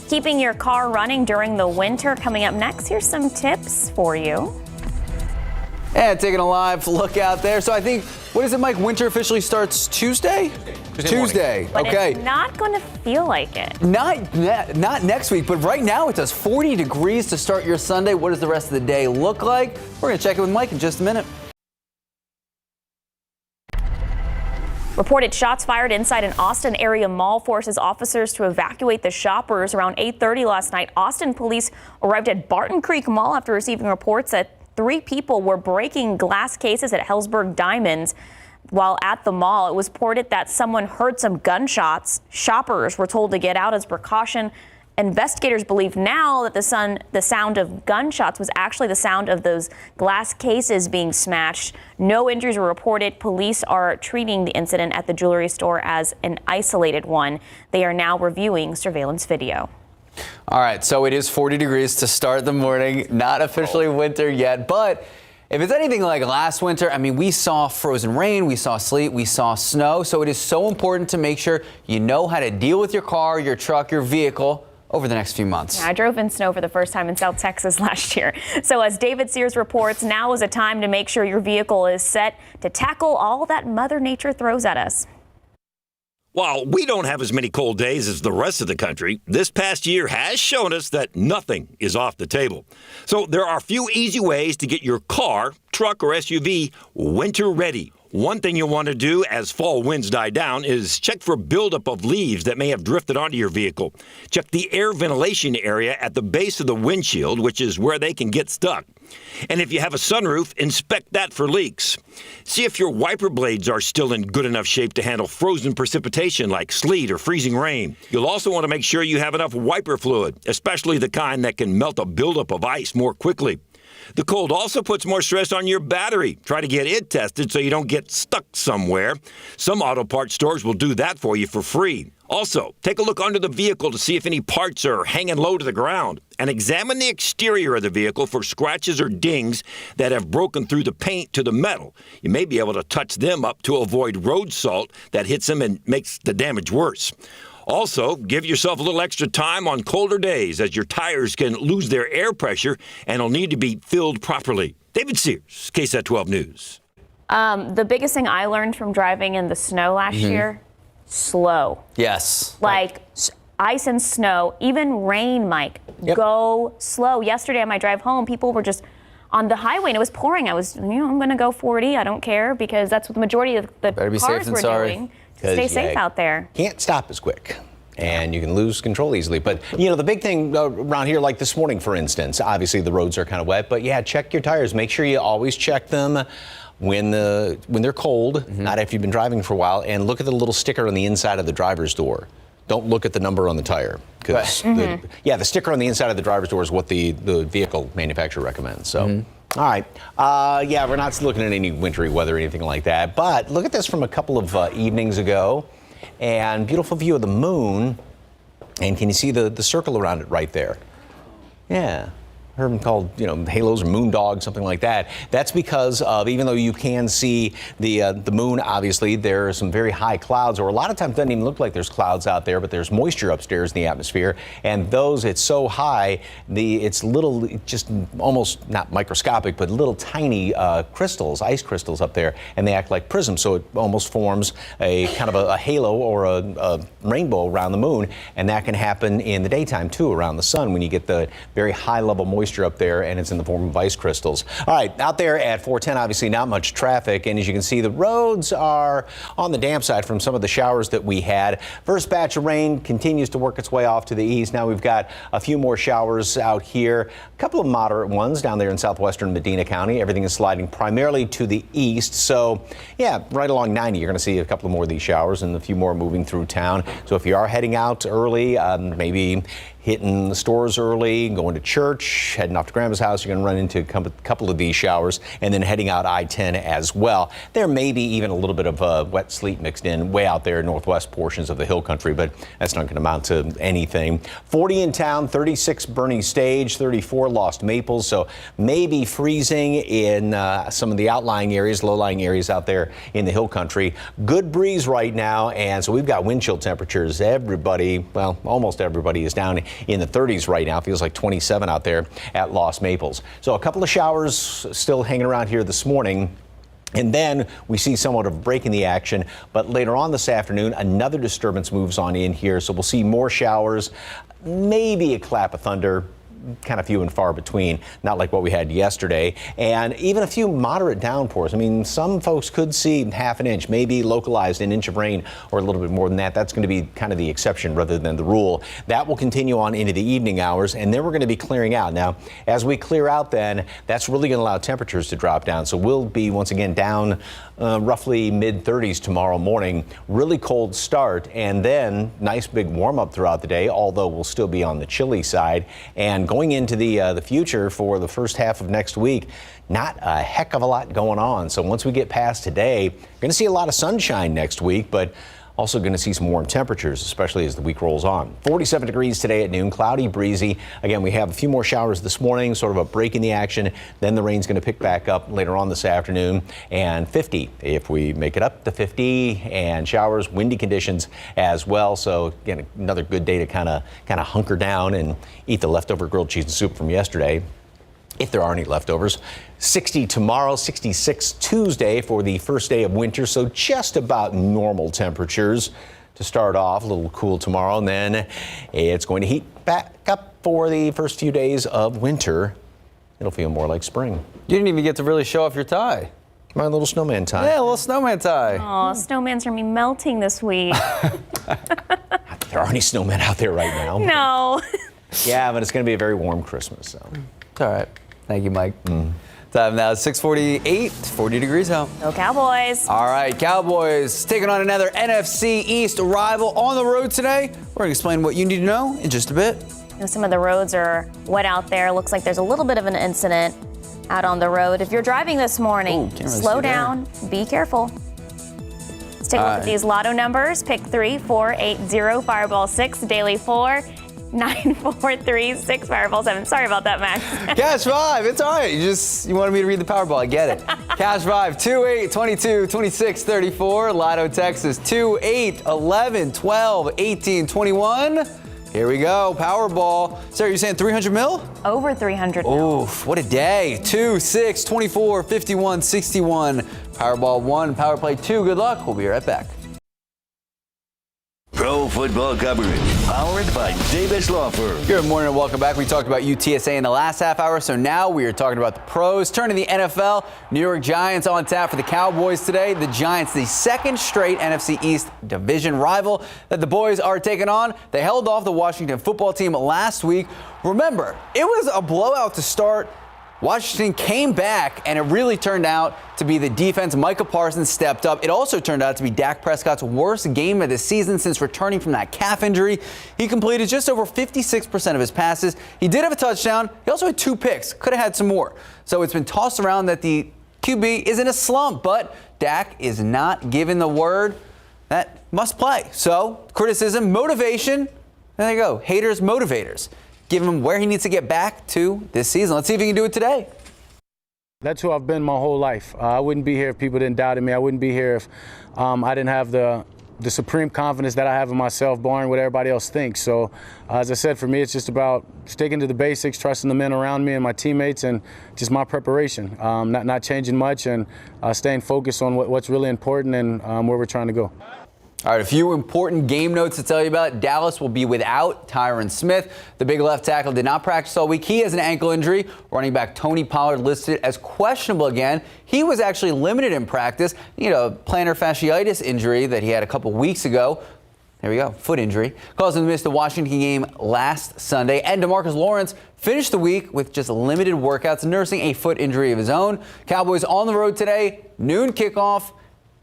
Keeping your car running during the winter coming up next. Here's some tips for you. And taking a live look out there. So I think, what is it, Mike? Winter officially starts Tuesday? Tuesday. But okay. It's not going to feel like it. Not next week, but right now it does 40 degrees to start your Sunday. What does the rest of the day look like? We're going to check it with Mike in just a minute. Reported shots fired inside an Austin area mall forces officers to evacuate the shoppers. Around 8:30 last night, Austin police arrived at Barton Creek Mall after receiving reports that 3 people were breaking glass cases at Hellsberg Diamonds while at the mall. It was reported that someone heard some gunshots. Shoppers were told to get out as precaution. Investigators believe now that the sound of gunshots was actually the sound of those glass cases being smashed. No injuries were reported. Police are treating the incident at the jewelry store as an isolated one. They are now reviewing surveillance video. All right, so it is 40 degrees to start the morning. Not officially winter yet, but if it's anything like last winter, I mean, we saw frozen rain, we saw sleet, we saw snow. So it is so important to make sure you know how to deal with your car, your truck, your vehicle over the next few months. Yeah, I drove in snow for the first time in South Texas last year. So as David Sears reports, now is a time to make sure your vehicle is set to tackle all that Mother Nature throws at us. While we don't have as many cold days as the rest of the country, this past year has shown us that nothing is off the table. So there are a few easy ways to get your car, truck, or SUV winter ready. One thing you'll want to do as fall winds die down is check for buildup of leaves that may have drifted onto your vehicle. Check the air ventilation area at the base of the windshield, which is where they can get stuck. And if you have a sunroof, inspect that for leaks. See if your wiper blades are still in good enough shape to handle frozen precipitation like sleet or freezing rain. You'll also want to make sure you have enough wiper fluid, especially the kind that can melt a buildup of ice more quickly. The cold also puts more stress on your battery. Try to get it tested so you don't get stuck somewhere. Some auto parts stores will do that for you for free. Also, take a look under the vehicle to see if any parts are hanging low to the ground. And examine the exterior of the vehicle for scratches or dings that have broken through the paint to the metal. You may be able to touch them up to avoid road salt that hits them and makes the damage worse. Also, give yourself a little extra time on colder days as your tires can lose their air pressure and will need to be filled properly. David Sears, KSAT 12 News. The biggest thing I learned from driving in the snow last year, slow. Yes. Like ice and snow, even rain, Mike, go slow. Yesterday on my drive home, people were just on the highway and it was pouring. I was, I'm going to go 40. I don't care because that's what the majority of the cars were doing. Stay safe out there. Can't stop as quick. And you can lose control easily. But, you know, the big thing around here, like this morning, for instance, obviously the roads are kind of wet. But, yeah, check your tires. Make sure you always check them when they're cold, not if you've been driving for a while. And look at the little sticker on the inside of the driver's door. don't look at the number on the tire. Because the sticker on the inside of the driver's door is what the vehicle manufacturer recommends. So, all right. We're not looking at any wintry weather or anything like that. But look at this from a couple of evenings ago. And beautiful view of the moon. And can you see the circle around it right there? Yeah. Heard them called, halos or moon dogs, something like that. That's because of, even though you can see the moon, obviously, there are some very high clouds, or a lot of times it doesn't even look like there's clouds out there, but there's moisture upstairs in the atmosphere. And those, it's so high, it's little, just almost not microscopic, but little tiny crystals, ice crystals up there, and they act like prisms. So it almost forms a kind of a halo or a rainbow around the moon. And that can happen in the daytime, too, around the sun, when you get the very high level moisture up there, and it's in the form of ice crystals. All right, out there at 410, obviously not much traffic, and as you can see, the roads are on the damp side from some of the showers that we had. First batch of rain continues to work its way off to the east. Now we've got a few more showers out here, a couple of moderate ones down there in southwestern Medina County. Everything is sliding primarily to the east, so yeah, right along 90, you're going to see a couple more of these showers and a few more moving through town. So if you are heading out early, maybe hitting the stores early, going to church, heading off to grandma's house, you're going to run into a couple of these showers, and then heading out I-10 as well. There may be even a little bit of wet sleet mixed in way out there, northwest portions of the hill country, but that's not going to amount to anything. 40 in town, 36 Bernie Stage, 34 Lost Maples, so maybe freezing in some of the outlying areas, low-lying areas out there in the hill country. Good breeze right now, and so we've got wind chill temperatures. Everybody, well, almost everybody is down in the 30s right now. Feels like 27 out there at Lost Maples. So a couple of showers still hanging around here this morning. And then we see somewhat of a break in the action. But later on this afternoon, another disturbance moves on in here. So we'll see more showers, maybe a clap of thunder. Kind of few and far between, not like what we had yesterday, and even a few moderate downpours. I mean, some folks could see half an inch, maybe localized an inch of rain or a little bit more than that. That's going to be kind of the exception rather than the rule. That will continue on into the evening hours, and then we're going to be clearing out. Now, as we clear out, then that's really going to allow temperatures to drop down. So we'll be once again down roughly mid-30s tomorrow morning. Really cold start, and then nice big warm up throughout the day, although we'll still be on the chilly side. And going into the future for the first half of next week, not a heck of a lot going on. So once we get past today, we're going to see a lot of sunshine next week, but also going to see some warm temperatures, especially as the week rolls on. 47 degrees today at noon, cloudy, breezy. Again, we have a few more showers this morning, sort of a break in the action. Then the rain's going to pick back up later on this afternoon, and 50 if we make it up to 50, and showers, windy conditions as well. So again, another good day to kind of hunker down and eat the leftover grilled cheese and soup from yesterday, if there are any leftovers. 60 tomorrow, 66 Tuesday for the first day of winter, so just about normal temperatures to start off. A little cool tomorrow, and then it's going to heat back up for the first few days of winter. It'll feel more like spring. You didn't even get to really show off your tie. My little snowman tie. Yeah, a little snowman tie. Oh, snowman's gonna be melting this week. There aren't any snowmen out there right now. No. Yeah, but it's going to be a very warm Christmas. So. It's all right. Thank you, Mike. Time now, 6:48, 40 degrees out. Go Cowboys. All right, Cowboys taking on another NFC East rival on the road today. We're going to explain what you need to know in just a bit. Some of the roads are wet out there. Looks like there's a little bit of an incident out on the road. If you're driving this morning, slow down, be careful. Let's take a look at these Lotto numbers. Pick 3, 4, 8, 0, Fireball 6, Daily 4. 9, 4, 3, 6, Fireball 7. Sorry about that, Max. Cash 5. It's all right. You wanted me to read the Powerball. I get it. Cash 5, 2, 8, 22, 26, 34. Lotto, Texas, 2, 8, 11, 12, 18, 21. Here we go. Powerball. Sarah, you're saying 300 mil? Over 300 mil. Oof, what a day. 2, 6, 24, 51, 61. Powerball 1, Power Play 2. Good luck. We'll be right back. Pro football coverage, powered by Davis Law Firm. Good morning and welcome back. We talked about UTSA in the last half hour, so now we are talking about the pros. Turning the NFL, New York Giants on tap for the Cowboys today. The Giants, the second straight NFC East division rival that the boys are taking on. They held off the Washington football team last week. Remember, it was a blowout to start, Washington came back, and it really turned out to be the defense. Micah Parsons stepped up. It also turned out to be Dak Prescott's worst game of the season since returning from that calf injury. He completed just over 56% of his passes. He did have a touchdown. He also had 2 picks. Could have had some more. So it's been tossed around that the QB is in a slump, but Dak is not given the word that must play. So criticism, motivation, there you go. Haters, motivators. Give him where he needs to get back to this season. Let's see if he can do it today. That's who I've been my whole life. I wouldn't be here if people didn't doubt me. I wouldn't be here if I didn't have the supreme confidence that I have in myself, barring what everybody else thinks. So, as I said, for me, it's just about sticking to the basics, trusting the men around me and my teammates, and just my preparation. Not changing much, and staying focused on what's really important and where we're trying to go. All right, a few important game notes to tell you about. Dallas will be without Tyron Smith. The big left tackle did not practice all week. He has an ankle injury. Running back Tony Pollard listed as questionable again. He was actually limited in practice. Plantar fasciitis injury that he had a couple weeks ago. There we go, foot injury. Caused him to miss the Washington game last Sunday. And DeMarcus Lawrence finished the week with just limited workouts, nursing a foot injury of his own. Cowboys on the road today, noon kickoff.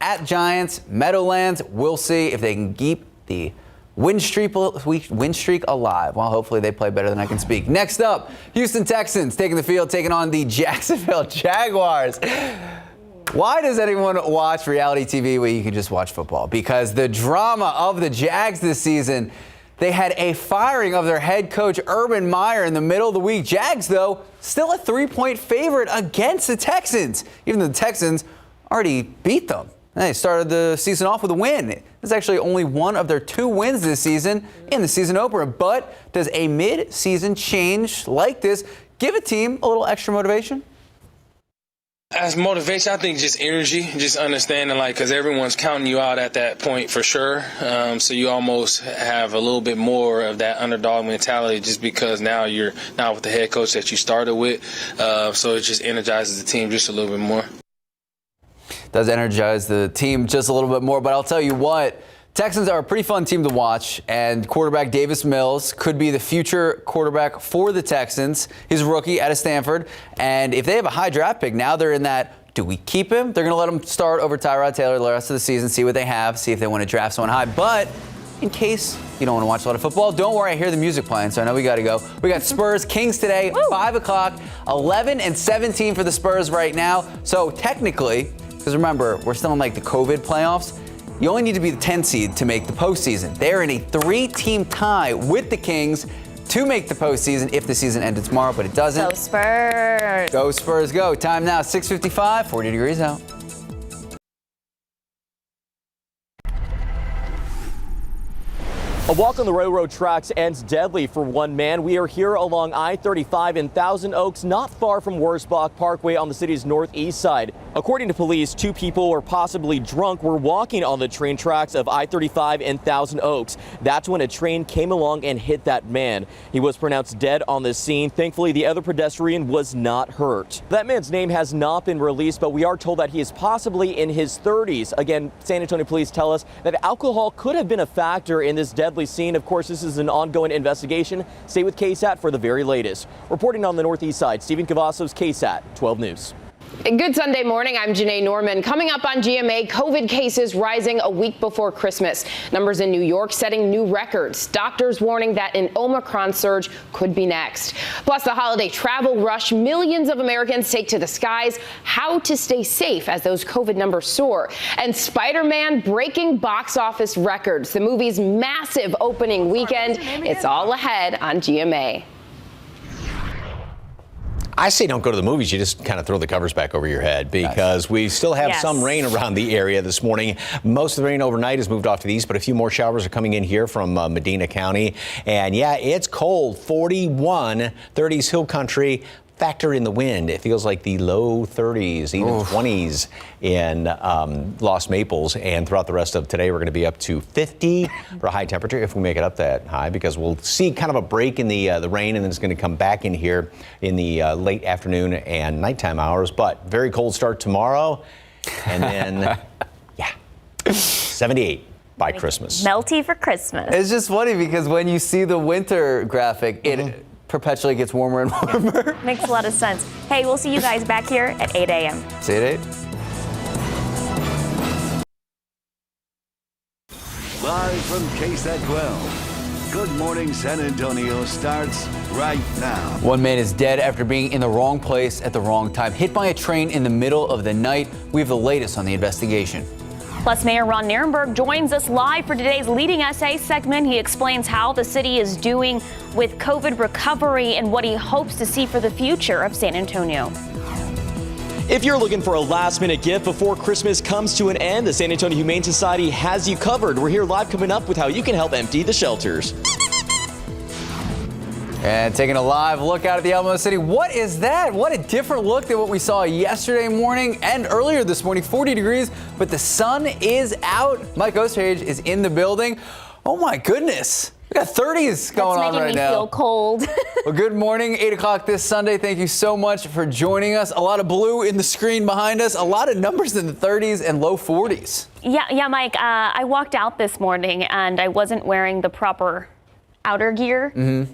At Giants, Meadowlands. We'll see if they can keep the win streak alive. Well, hopefully they play better than I can speak. Next up, Houston Texans taking the field, taking on the Jacksonville Jaguars. Why does anyone watch reality TV when you can just watch football? Because the drama of the Jags this season, they had a firing of their head coach, Urban Meyer, in the middle of the week. Jags, though, still a 3-point favorite against the Texans, even though the Texans already beat them. They started the season off with a win. This is actually only one of their 2 wins this season in the season opener. But does a mid-season change like this give a team a little extra motivation? As motivation, I think just energy, just understanding, because everyone's counting you out at that point for sure. So you almost have a little bit more of that underdog mentality just because now you're not with the head coach that you started with. So it just energizes the team just a little bit more. Does energize the team just a little bit more. But I'll tell you what, Texans are a pretty fun team to watch, and quarterback Davis Mills could be the future quarterback for the Texans. He's a rookie out of Stanford, and if they have a high draft pick, now they're in that, do we keep him? They're going to let him start over Tyrod Taylor the rest of the season, see what they have, see if they want to draft someone high. But in case you don't want to watch a lot of football, don't worry, I hear the music playing, so I know we got to go. We got Spurs Kings today, 5 o'clock, 11-17 for the Spurs right now. So technically, because remember, we're still in the COVID playoffs. You only need to be the 10 seed to make the postseason. They're in a 3-team tie with the Kings to make the postseason if the season ended tomorrow, but it doesn't. Go Spurs. Go Spurs, go. Time now, 6:55, 40 degrees out. A walk on the railroad tracks ends deadly for one man. We are here along I-35 in Thousand Oaks, not far from Wurzbach Parkway on the city's northeast side. According to police, 2 people were possibly drunk were walking on the train tracks of I-35 in Thousand Oaks. That's when a train came along and hit that man. He was pronounced dead on the scene. Thankfully, the other pedestrian was not hurt. That man's name has not been released, but we are told that he is possibly in his 30s. Again, San Antonio police tell us that alcohol could have been a factor in this deadly scene. Of course, this is an ongoing investigation. Stay with KSAT for the very latest. Reporting on the northeast side, Stephen Cavazos, KSAT 12 News. Good Sunday morning. I'm Janae Norman. Coming up on GMA, COVID cases rising a week before Christmas. Numbers in New York setting new records. Doctors warning that an Omicron surge could be next. Plus, the holiday travel rush millions of Americans take to the skies. How to stay safe as those COVID numbers soar. And Spider-Man breaking box office records. The movie's massive opening weekend. It's all ahead on GMA. I say don't go to the movies. You just kind of throw the covers back over your head because we still have some rain around the area this morning. Most of the rain overnight has moved off to the east, but a few more showers are coming in here from Medina County. And yeah, it's cold. 41, 30s hill country. Factor in the wind. It feels like the low 30s, even 20s in Lost Maples. And throughout the rest of today, we're going to be up to 50 for a high temperature if we make it up that high, because we'll see kind of a break in the rain, and then it's going to come back in here in the late afternoon and nighttime hours. But very cold start tomorrow. And then, 78 by Christmas. Melty for Christmas. It's just funny because when you see the winter graphic, it perpetually gets warmer and warmer. Makes a lot of sense. Hey, we'll see you guys back here at 8 a.m. See you at 8. Live from KSAT 12. Good Morning San Antonio starts right now. One man is dead after being in the wrong place at the wrong time, hit by a train in the middle of the night. We have the latest on the investigation. Plus, Mayor Ron Nirenberg joins us live for today's Leading SA segment. He explains how the city is doing with COVID recovery and what he hopes to see for the future of San Antonio. If you're looking for a last-minute gift before Christmas comes to an end, the San Antonio Humane Society has you covered. We're here live coming up with how you can help empty the shelters. And taking a live look out at the Alamo City. What is that? What a different look than what we saw yesterday morning and earlier this morning. 40 degrees, but the sun is out. Mike Ostage is in the building. Oh my goodness. We got 30s going on right now. That's making me feel cold. Well, good morning. 8 o'clock this Sunday. Thank you so much for joining us. A lot of blue in the screen behind us. A lot of numbers in the 30s and low 40s. Yeah, Mike. I walked out this morning and I wasn't wearing the proper outer gear.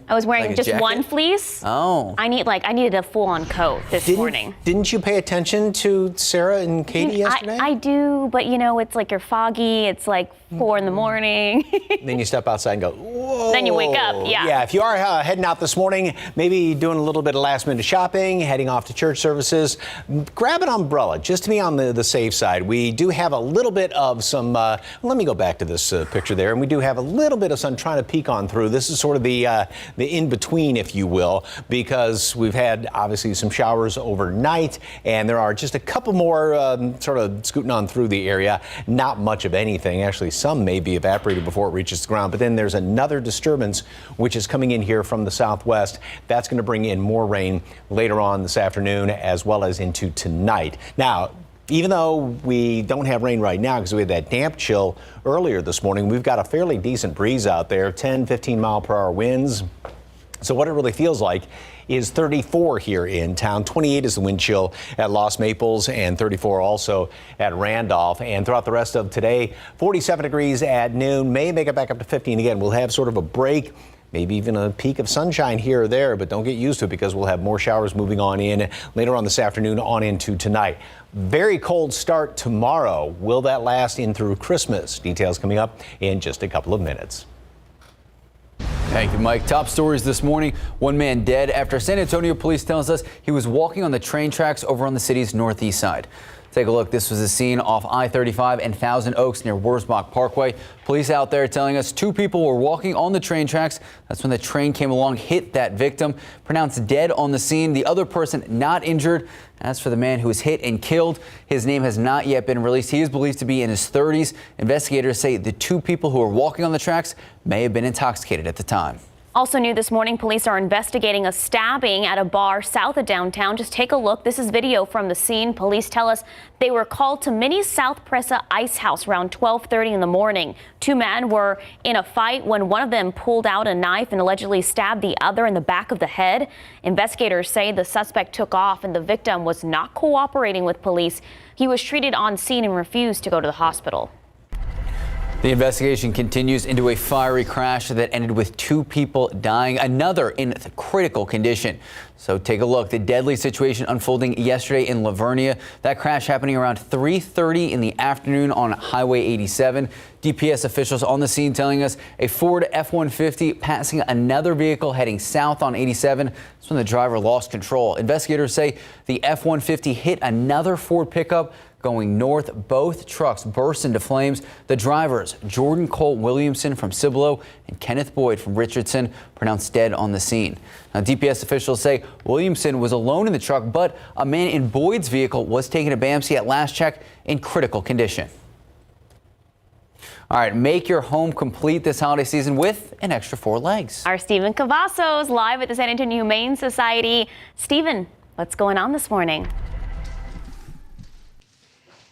I was wearing Like a just jacket? one fleece. Oh. I needed a full-on coat this morning. Didn't you pay attention to Sarah and Katie yesterday? I do, but it's like you're foggy. It's like 4 in the morning. Then you step outside and go, whoa. Then you wake up, yeah. Yeah, if you are heading out this morning, maybe doing a little bit of last minute shopping, heading off to church services, grab an umbrella just to be on the safe side. We do have a little bit of some, let me go back to this picture there, and we do have a little bit of sun trying to peek on through. This is sort of the in-between, if you will, because we've had obviously some showers overnight, and there are just a couple more sort of scooting on through the area. Not much of anything. Actually, some may be evaporated before it reaches the ground, but then there's another disturbance which is coming in here from the southwest. That's going to bring in more rain later on this afternoon as well as into tonight. Now, even though we don't have rain right now because we had that damp chill earlier this morning, we've got a fairly decent breeze out there, 10, 15 mile per hour winds. So what it really feels like is 34 here in town. 28 is the wind chill at Los Maples and 34 also at Randolph. And throughout the rest of today, 47 degrees at noon, may make it back up to 15 again. We'll have sort of a break, maybe even a peak of sunshine here or there, but don't get used to it because we'll have more showers moving on in later on this afternoon on into tonight. Very cold start tomorrow. Will that last in through Christmas? Details coming up in just a couple of minutes. Thank you, Mike. Top stories this morning. One man dead after San Antonio police tells us he was walking on the train tracks over on the city's northeast side. Take a look. This was a scene off I-35 and Thousand Oaks near Wurzbach Parkway. Police out there telling us 2 people were walking on the train tracks. That's when the train came along, hit that victim, pronounced dead on the scene. The other person not injured. As for the man who was hit and killed, his name has not yet been released. He is believed to be in his 30s. Investigators say the 2 people who were walking on the tracks may have been intoxicated at the time. Also new this morning, police are investigating a stabbing at a bar south of downtown. Just take a look. This is video from the scene. Police tell us they were called to Mini South Presa Ice House around 12:30 in the morning. 2 men were in a fight when one of them pulled out a knife and allegedly stabbed the other in the back of the head. Investigators say the suspect took off and the victim was not cooperating with police. He was treated on scene and refused to go to the hospital. The investigation continues into a fiery crash that ended with 2 people dying, another in critical condition. So take a look. The deadly situation unfolding yesterday in Livernia. That crash happening around 3:30 in the afternoon on Highway 87. DPS officials on the scene telling us a Ford F-150 passing another vehicle heading south on 87. That's when the driver lost control. Investigators say the F-150 hit another Ford pickup going north. Both trucks burst into flames. The drivers, Jordan Cole Williamson from Cibolo and Kenneth Boyd from Richardson, pronounced dead on the scene. Now, DPS officials say Williamson was alone in the truck, but a man in Boyd's vehicle was taken to BAMC at last check in critical condition. All right, make your home complete this holiday season with an extra 4 legs. Our Stephen Cavazos live at the San Antonio Humane Society. Stephen, what's going on this morning?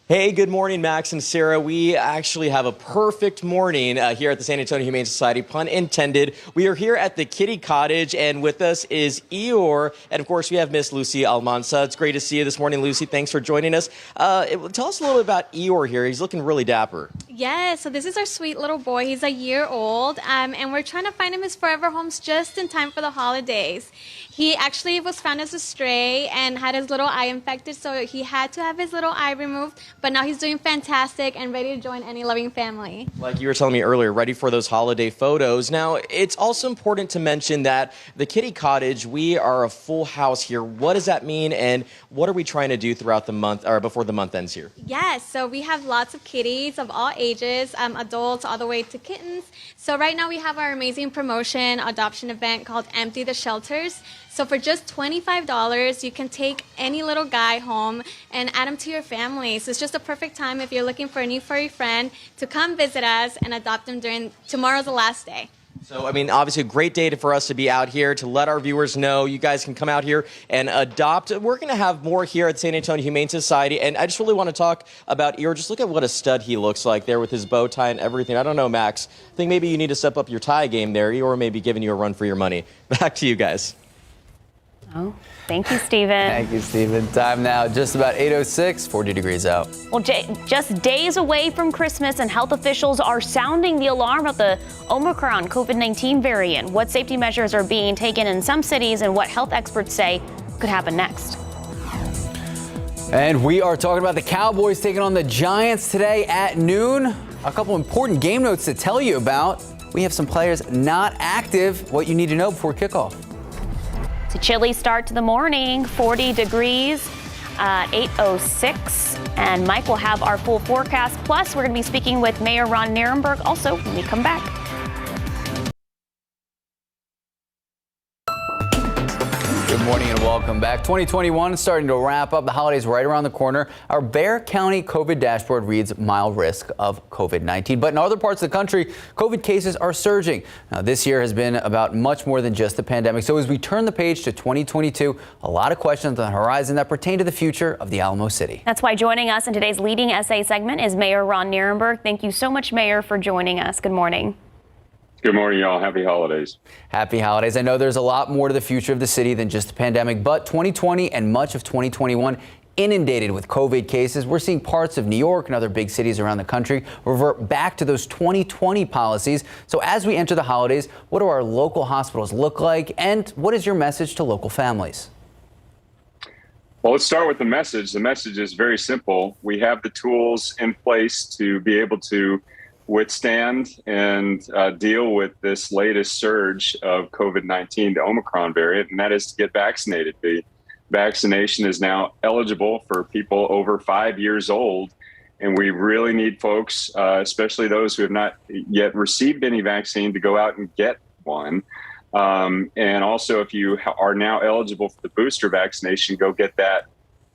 Hey, good morning, Max and Sarah. We actually have a perfect morning here at the San Antonio Humane Society, pun intended. We are here at the Kitty Cottage, and with us is Eeyore, and of course we have Miss Lucy Almanza. It's great to see you this morning, Lucy. Thanks for joining us. Tell us a little bit about Eeyore here. He's looking really dapper. Yes, so this is our sweet little boy. He's a year old, and we're trying to find him his forever homes just in time for the holidays. He actually was found as a stray and had his little eye infected, so he had to have his little eye removed, but now he's doing fantastic and ready to join any loving family. Like you were telling me earlier, ready for those holiday photos. Now, it's also important to mention that the Kitty Cottage, we are a full house here. What does that mean, and what are we trying to do throughout the month, or before the month ends here? Yes, so we have lots of kitties of all ages, adults all the way to kittens. So right now we have our amazing promotion adoption event called Empty the Shelters. So for just $25, you can take any little guy home and add him to your family. So it's just a perfect time if you're looking for a new furry friend to come visit us and adopt him during tomorrow's the last day. So, I mean, obviously a great day for us to be out here to let our viewers know you guys can come out here and adopt. We're going to have more here at San Antonio Humane Society, and I just really want to talk about Eeyore. Just look at what a stud he looks like there with his bow tie and everything. I don't know, Max. I think maybe you need to step up your tie game there. Eeyore may be giving you a run for your money. Back to you guys. Oh, thank you, Stephen. Thank you, Stephen. Time now, just about 8:06, 40 degrees out. Well, just days away from Christmas, and health officials are sounding the alarm about the Omicron COVID-19 variant. What safety measures are being taken in some cities, and what health experts say could happen next. And we are talking about the Cowboys taking on the Giants today at noon. A couple important game notes to tell you about. We have some players not active. What you need to know before kickoff. It's a chilly start to the morning, 40 degrees at 8:06. And Mike will have our full forecast. Plus, we're going to be speaking with Mayor Ron Nirenberg also when we come back. Good morning and welcome back. 2021 is starting to wrap up. The holidays right around the corner. Our Bexar County COVID dashboard reads mild risk of COVID-19. But in other parts of the country, COVID cases are surging. Now, this year has been about much more than just the pandemic. So as we turn the page to 2022, a lot of questions on the horizon that pertain to the future of the Alamo City. That's why joining us in today's leading SA segment is Mayor Ron Nirenberg. Thank you so much, Mayor, for joining us. Good morning. Good morning, y'all. Happy holidays. Happy holidays. I know there's a lot more to the future of the city than just the pandemic, but 2020 and much of 2021 inundated with COVID cases. We're seeing parts of New York and other big cities around the country revert back to those 2020 policies. So as we enter the holidays, what do our local hospitals look like, and what is your message to local families? Well, let's start with the message. The message is very simple. We have the tools in place to be able to withstand and deal with this latest surge of COVID-19, the Omicron variant, and that is to get vaccinated. The vaccination is now eligible for people over 5 years old, and we really need folks, especially those who have not yet received any vaccine, to go out and get one. And also, if you are now eligible for the booster vaccination, go get that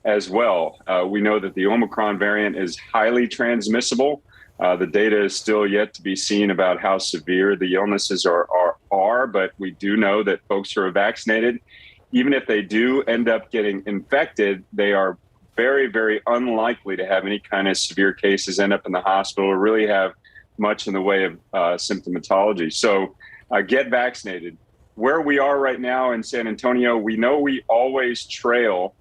as well. We know that the Omicron variant is highly transmissible. The data is still yet to be seen about how severe the illnesses are, but we do know that folks who are vaccinated, even if they do end up getting infected, they are very, very unlikely to have any kind of severe cases, end up in the hospital, or really have much in the way of symptomatology. So get vaccinated. Where we are right now in San Antonio, we know we always trail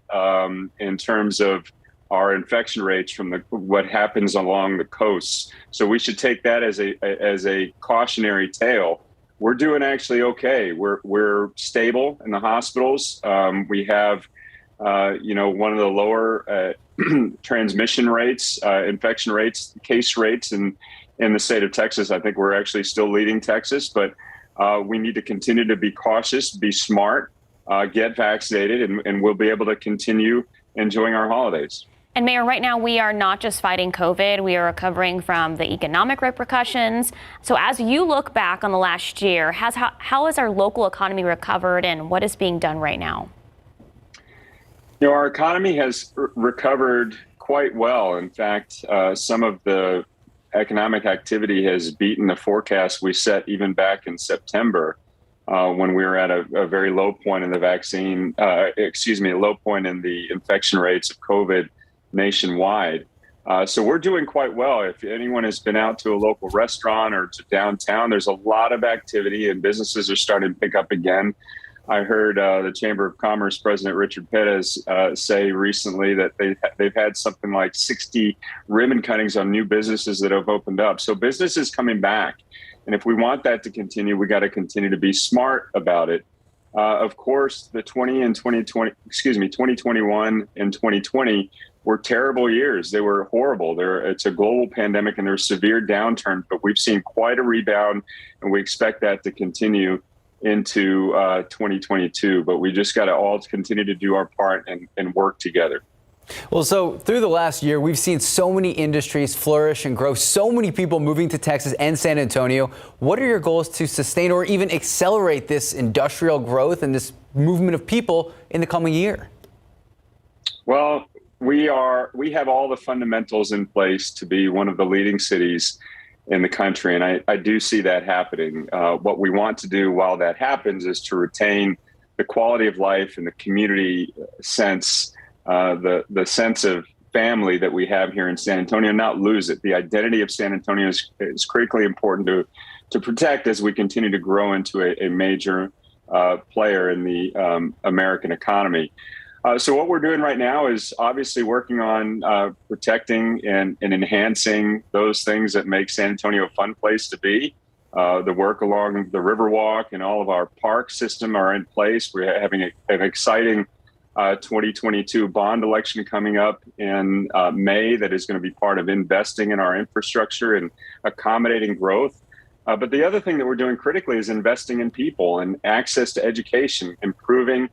in terms of our infection rates from what happens along the coasts. So we should take that as a cautionary tale. We're doing actually okay. We're stable in the hospitals. We have, one of the lower transmission rates, infection rates, case rates in the state of Texas. I think we're actually still leading Texas, but we need to continue to be cautious, be smart, get vaccinated, and we'll be able to continue enjoying our holidays. And Mayor, right now we are not just fighting COVID, we are recovering from the economic repercussions. So as you look back on the last year, how has our local economy recovered, and what is being done right now? Our economy has recovered quite well. In fact, some of the economic activity has beaten the forecast we set even back in September when we were at a very low point in the a low point in the infection rates of COVID nationwide. So we're doing quite well. If anyone has been out to a local restaurant or to downtown, there's a lot of activity and businesses are starting to pick up again. I heard the Chamber of Commerce President Richard Pettis say recently that they've had something like 60 ribbon cuttings on new businesses that have opened up. So business is coming back. And if we want that to continue, we got to continue to be smart about it. Of course, the 2021 and 2020 were terrible years. They were horrible. It's a global pandemic and there's severe downturn, but we've seen quite a rebound and we expect that to continue into 2022. But we just got to all continue to do our part and work together. Well, so through the last year, we've seen so many industries flourish and grow, so many people moving to Texas and San Antonio. What are your goals to sustain or even accelerate this industrial growth and this movement of people in the coming year? Well, we have all the fundamentals in place to be one of the leading cities in the country. And I do see that happening. What we want to do while that happens is to retain the quality of life and the community sense, the sense of family that we have here in San Antonio, not lose it. The identity of San Antonio is critically important to protect as we continue to grow into a major player in the American economy. So what we're doing right now is obviously working on protecting and enhancing those things that make San Antonio a fun place to be. The work along the Riverwalk and all of our park system are in place. We're having an exciting 2022 bond election coming up in May that is going to be part of investing in our infrastructure and accommodating growth. But the other thing that we're doing critically is investing in people and access to education, improving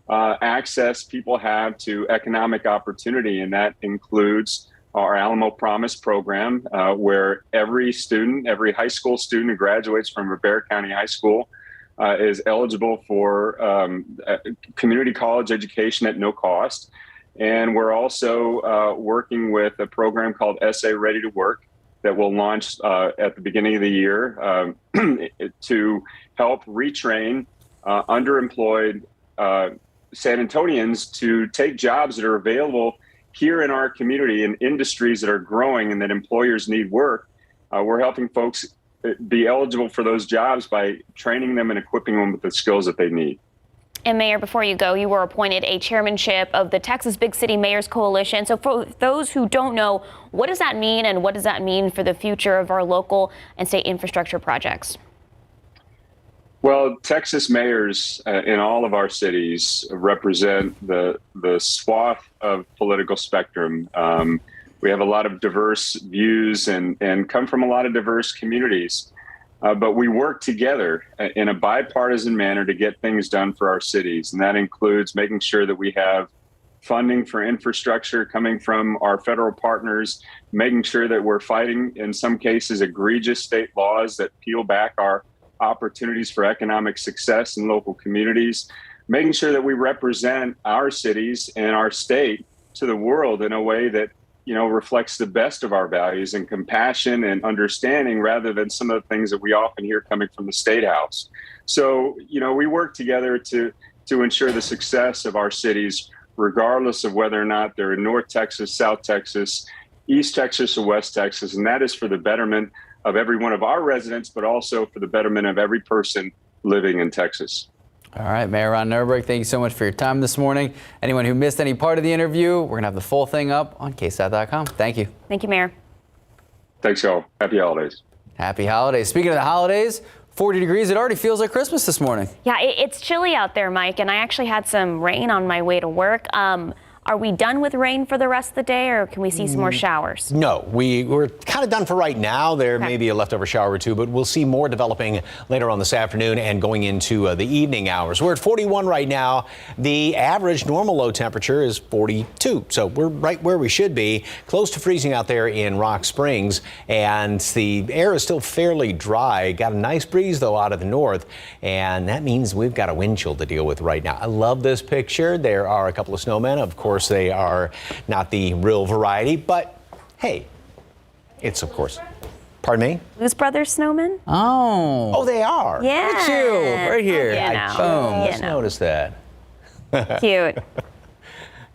access people have to economic opportunity. And that includes our Alamo Promise program, where every high school student who graduates from Rivera County High School is eligible for community college education at no cost. And we're also working with a program called SA Ready to Work that will launch at the beginning of the year to help retrain underemployed San Antonians to take jobs that are available here in our community in industries that are growing and that employers need work. We're helping folks be eligible for those jobs by training them and equipping them with the skills that they need. And Mayor, before you go, you were appointed a chairmanship of the Texas Big City Mayors Coalition. So for those who don't know, what does that mean and what does that mean for the future of our local and state infrastructure projects? Well, Texas mayors in all of our cities represent the swath of political spectrum. We have a lot of diverse views and come from a lot of diverse communities. But we work together in a bipartisan manner to get things done for our cities. And that includes making sure that we have funding for infrastructure coming from our federal partners, making sure that we're fighting, in some cases, egregious state laws that peel back our opportunities for economic success in local communities, making sure that we represent our cities and our state to the world in a way that, reflects the best of our values and compassion and understanding rather than some of the things that we often hear coming from the State House. So, we work together to ensure the success of our cities, regardless of whether or not they're in North Texas, South Texas, East Texas, or West Texas. And that is for the betterment of every one of our residents, but also for the betterment of every person living in Texas. All right, Mayor Ron Nirenberg, thank you so much for your time this morning. Anyone who missed any part of the interview, we're going to have the full thing up on KSAT.com. Thank you. Thank you, Mayor. Thanks, y'all. Happy holidays. Happy holidays. Speaking of the holidays, 40 degrees, it already feels like Christmas this morning. Yeah, it's chilly out there, Mike, and I actually had some rain on my way to work. Are we done with rain for the rest of the day, or can we see some more showers? No, we're kind of done for right now. There may be a leftover shower or two, but we'll see more developing later on this afternoon and going into the evening hours. We're at 41 right now. The average normal low temperature is 42, so we're right where we should be, close to freezing out there in Rock Springs, and the air is still fairly dry. Got a nice breeze, though, out of the north, and that means we've got a wind chill to deal with right now. I love this picture. There are a couple of snowmen, of course. They are not the real variety, but hey, it's of course. Pardon me? Blues Brothers snowmen? Oh, they are. Yeah. Look at you, right here. You know. I just noticed that. Cute.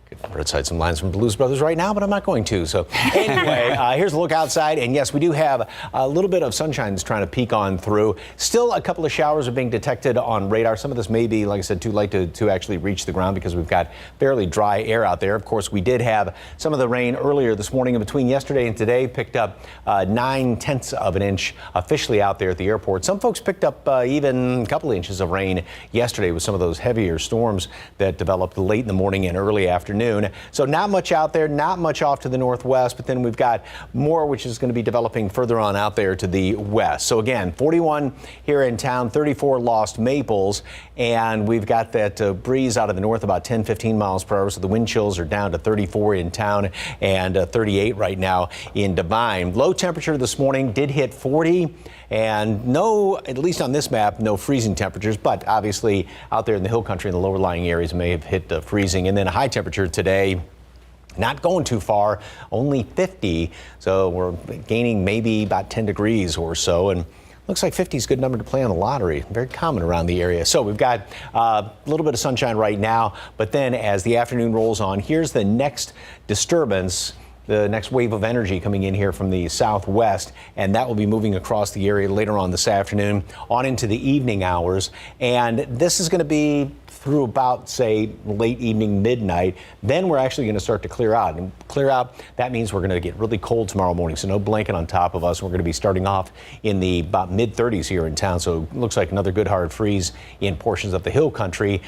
Good I'm going to cite some lines from Blues Brothers right now, but I'm not going to. So anyway, here's a look outside. And yes, we do have a little bit of sunshine that's trying to peek on through. Still a couple of showers are being detected on radar. Some of this may be, like I said, too late to actually reach the ground because we've got fairly dry air out there. Of course, we did have some of the rain earlier this morning, and between yesterday and today picked up 9/10 of an inch officially out there at the airport. Some folks picked up even a couple of inches of rain yesterday with some of those heavier storms that developed late in the morning and early afternoon. So not much out there, not much off to the northwest, but then we've got more which is going to be developing further on out there to the west. So again, 41 here in town, 34 Lost Maples, and we've got that breeze out of the north about 10-15 miles per hour. So the wind chills are down to 34 in town and 38 right now in Devine. Low temperature this morning did hit 40. And no, at least on this map, no freezing temperatures, but obviously out there in the hill country in the lower lying areas may have hit freezing. And then a high temperature today, not going too far, only 50. So we're gaining maybe about 10 degrees or so. And looks like 50 is a good number to play on the lottery. Very common around the area. So we've got a little bit of sunshine right now. But then as the afternoon rolls on, here's the next disturbance. The next wave of energy coming in here from the southwest, and that will be moving across the area later on this afternoon on into the evening hours. And this is going to be through about, say, late evening, midnight. Then we're actually going to start to clear out. And clear out, that means we're going to get really cold tomorrow morning, so no blanket on top of us. We're going to be starting off in the about mid-30s here in town, so it looks like another good hard freeze in portions of the hill country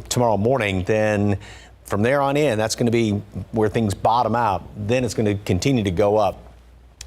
tomorrow morning. Then from there on in, that's going to be where things bottom out. Then it's going to continue to go up.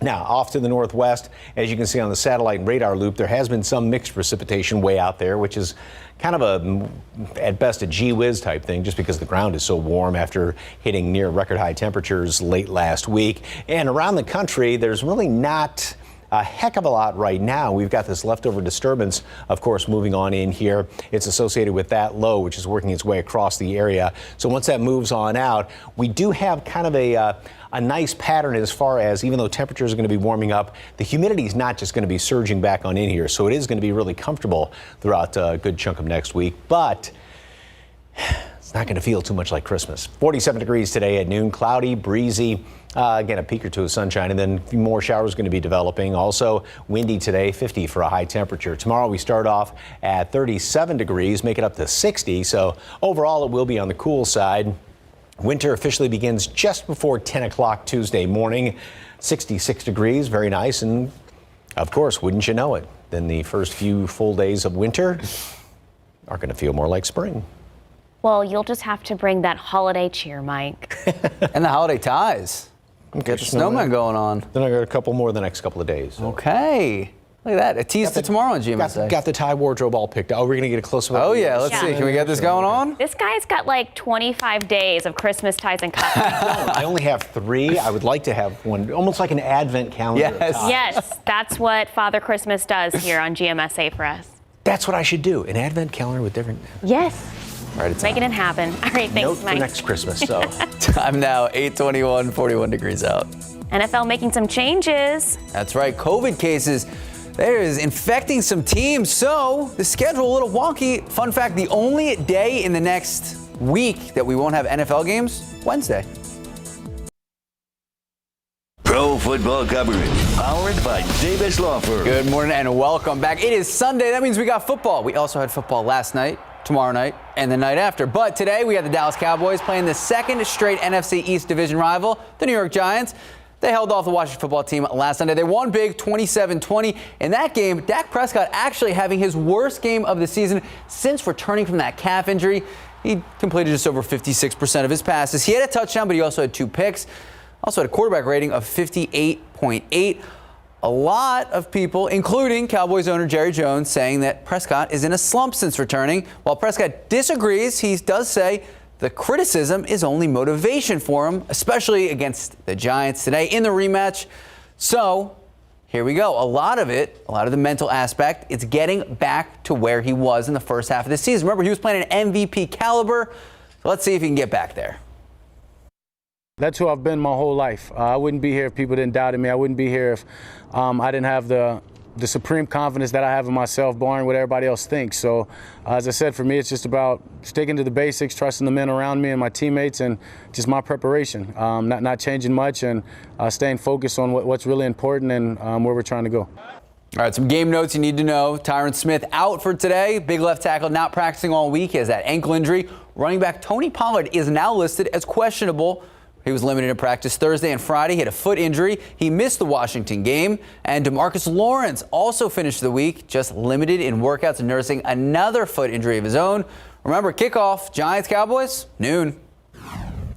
Now, off to the northwest, as you can see on the satellite and radar loop, there has been some mixed precipitation way out there, which is kind of at best a gee whiz type thing, just because the ground is so warm after hitting near record high temperatures late last week. And around the country, there's really not a heck of a lot right now. We've got this leftover disturbance, of course, moving on in here. It's associated with that low, which is working its way across the area. So once that moves on out, we do have kind of a nice pattern as far as, even though temperatures are going to be warming up, the humidity is not just going to be surging back on in here. So it is going to be really comfortable throughout a good chunk of next week. But it's not going to feel too much like Christmas. 47 degrees today at noon, cloudy, breezy. Again, a peak or two of sunshine, and then a few more showers going to be developing. Also windy today, 50 for a high temperature. Tomorrow we start off at 37 degrees, make it up to 60. So overall, it will be on the cool side. Winter officially begins just before 10 o'clock Tuesday morning. 66 degrees, very nice. And of course, wouldn't you know it, then the first few full days of winter are going to feel more like spring. Well, you'll just have to bring that holiday cheer, Mike. And the holiday ties. Get the snowman going on. Then I got a couple more the next couple of days. So. Okay. Look at that. A tease to tomorrow on GMSA. Got the tie wardrobe all picked out. Oh, we're going to get a close-up. Oh, yeah. Let's see. Can we get this going on? This guy's got like 25 days of Christmas ties and cups. I only have 3. I would like to have one, almost like an advent calendar. Yes, that's what Father Christmas does here on GMSA for us. That's what I should do. An advent calendar with different. Yes. Right, making it happen. All right, thanks, Note Mike. for next Christmas. So time now, 8:21, 41 degrees out. NFL making some changes. That's right. COVID cases, there is infecting some teams. So the schedule a little wonky. Fun fact, the only day in the next week that we won't have NFL games, Wednesday. Pro football coverage, powered by Davis Law Firm. Good morning and welcome back. It is Sunday. That means we got football. We also had football last night, tomorrow night, and the night after. But today we have the Dallas Cowboys playing the second straight NFC East division rival, the New York Giants. They held off the Washington football team last Sunday. They won big, 27-20. In that game, Dak Prescott actually having his worst game of the season since returning from that calf injury. He completed just over 56% of his passes. He had a touchdown, but he also had 2 picks. Also had a quarterback rating of 58.8. A lot of people, including Cowboys owner Jerry Jones, saying that Prescott is in a slump since returning. While Prescott disagrees, he does say the criticism is only motivation for him, especially against the Giants today in the rematch. So here we go. A lot of the mental aspect, it's getting back to where he was in the first half of the season. Remember, he was playing an MVP caliber. So let's see if he can get back there. That's who I've been my whole life. I wouldn't be here if people didn't doubt me. I wouldn't be here if I didn't have the the supreme confidence that I have in myself, barring what everybody else thinks. So, as I said, for me, it's just about sticking to the basics, trusting the men around me and my teammates, and just my preparation. Not changing much, and staying focused on what's really important and where we're trying to go. All right, some game notes you need to know. Tyron Smith out for today. Big left tackle not practicing all week. He has that ankle injury. Running back Tony Pollard is now listed as questionable. He was limited in practice Thursday and Friday. He had a foot injury. He missed the Washington game. And DeMarcus Lawrence also finished the week just limited in workouts and nursing another foot injury of his own. Remember, kickoff, Giants Cowboys, noon.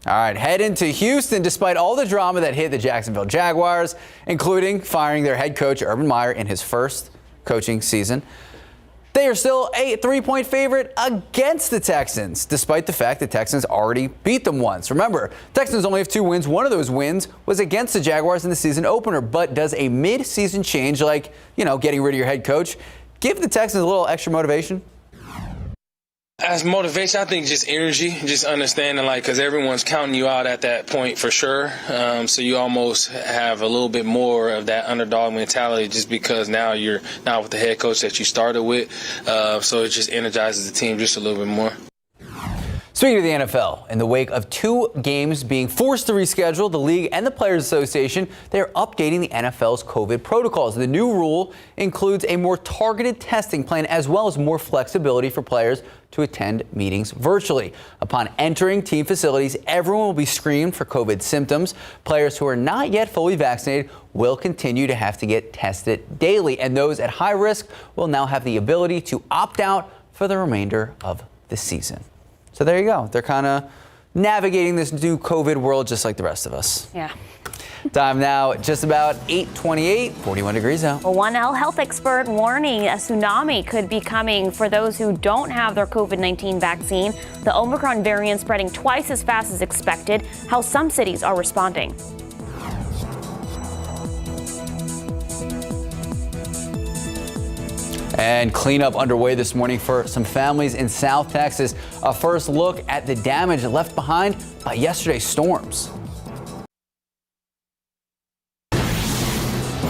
All right, head into Houston despite all the drama that hit the Jacksonville Jaguars, including firing their head coach, Urban Meyer, in his first coaching season. They are still a 3-point favorite against the Texans, despite the fact the Texans already beat them once. Remember, Texans only have 2 wins. One of those wins was against the Jaguars in the season opener. But does a mid-season change like, getting rid of your head coach give the Texans a little extra motivation? As motivation, I think just energy, just understanding, because everyone's counting you out at that point for sure. So you almost have a little bit more of that underdog mentality just because now you're not with the head coach that you started with. So it just energizes the team just a little bit more. Speaking of the NFL, in the wake of 2 games being forced to reschedule, the league and the Players Association, they're updating the NFL's COVID protocols. The new rule includes a more targeted testing plan as well as more flexibility for players to attend meetings virtually. Upon entering team facilities, everyone will be screened for COVID symptoms. Players who are not yet fully vaccinated will continue to have to get tested daily, and those at high risk will now have the ability to opt out for the remainder of the season. So there you go. They're kind of navigating this new COVID world just like the rest of us. Yeah. Time now, just about 8:28, 41 degrees out. Well, one health expert warning a tsunami could be coming for those who don't have their COVID-19 vaccine. The Omicron variant spreading twice as fast as expected. How some cities are responding. And cleanup underway this morning for some families in South Texas. A first look at the damage left behind by yesterday's storms.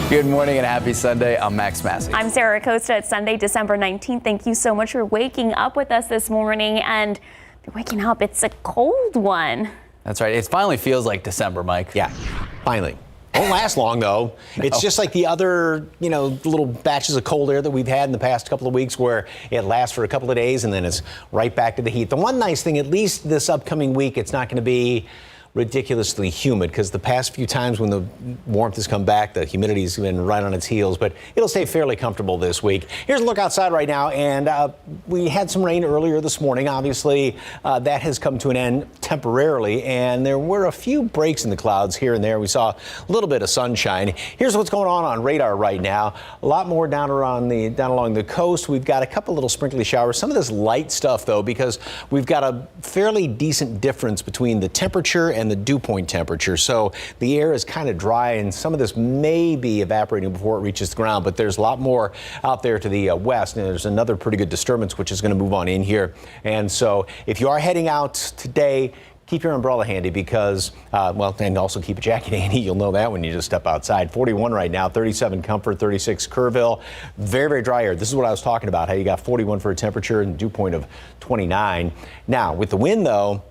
Good morning and happy Sunday. I'm Max Massey. I'm Sarah Acosta. It's Sunday, December 19th. Thank you so much for waking up with us this morning. And waking up, it's a cold one. That's right. It finally feels like December, Mike. Yeah, finally. Won't last long, though. No. It's just like the other, little batches of cold air that we've had in the past couple of weeks where it lasts for a couple of days and then it's right back to the heat. The one nice thing, at least this upcoming week, it's not going to be ridiculously humid because the past few times when the warmth has come back, the humidity's been right on its heels, but it'll stay fairly comfortable this week. Here's a look outside right now, and we had some rain earlier this morning. Obviously, that has come to an end temporarily, and there were a few breaks in the clouds here and there. We saw a little bit of sunshine. Here's what's going on radar right now. A lot more down along the coast. We've got a couple little sprinkly showers. Some of this light stuff, though, because we've got a fairly decent difference between the temperature and the dew point temperature. So the air is kind of dry and some of this may be evaporating before it reaches the ground, but there's a lot more out there to the west, and there's another pretty good disturbance which is going to move on in here. And so if you are heading out today, keep your umbrella handy because, and also keep a jacket handy. You'll know that when you just step outside. 41 right now, 37 Comfort, 36 Kerrville. Very, very dry air. This is what I was talking about, how you got 41 for a temperature and dew point of 29. Now, with the wind, though,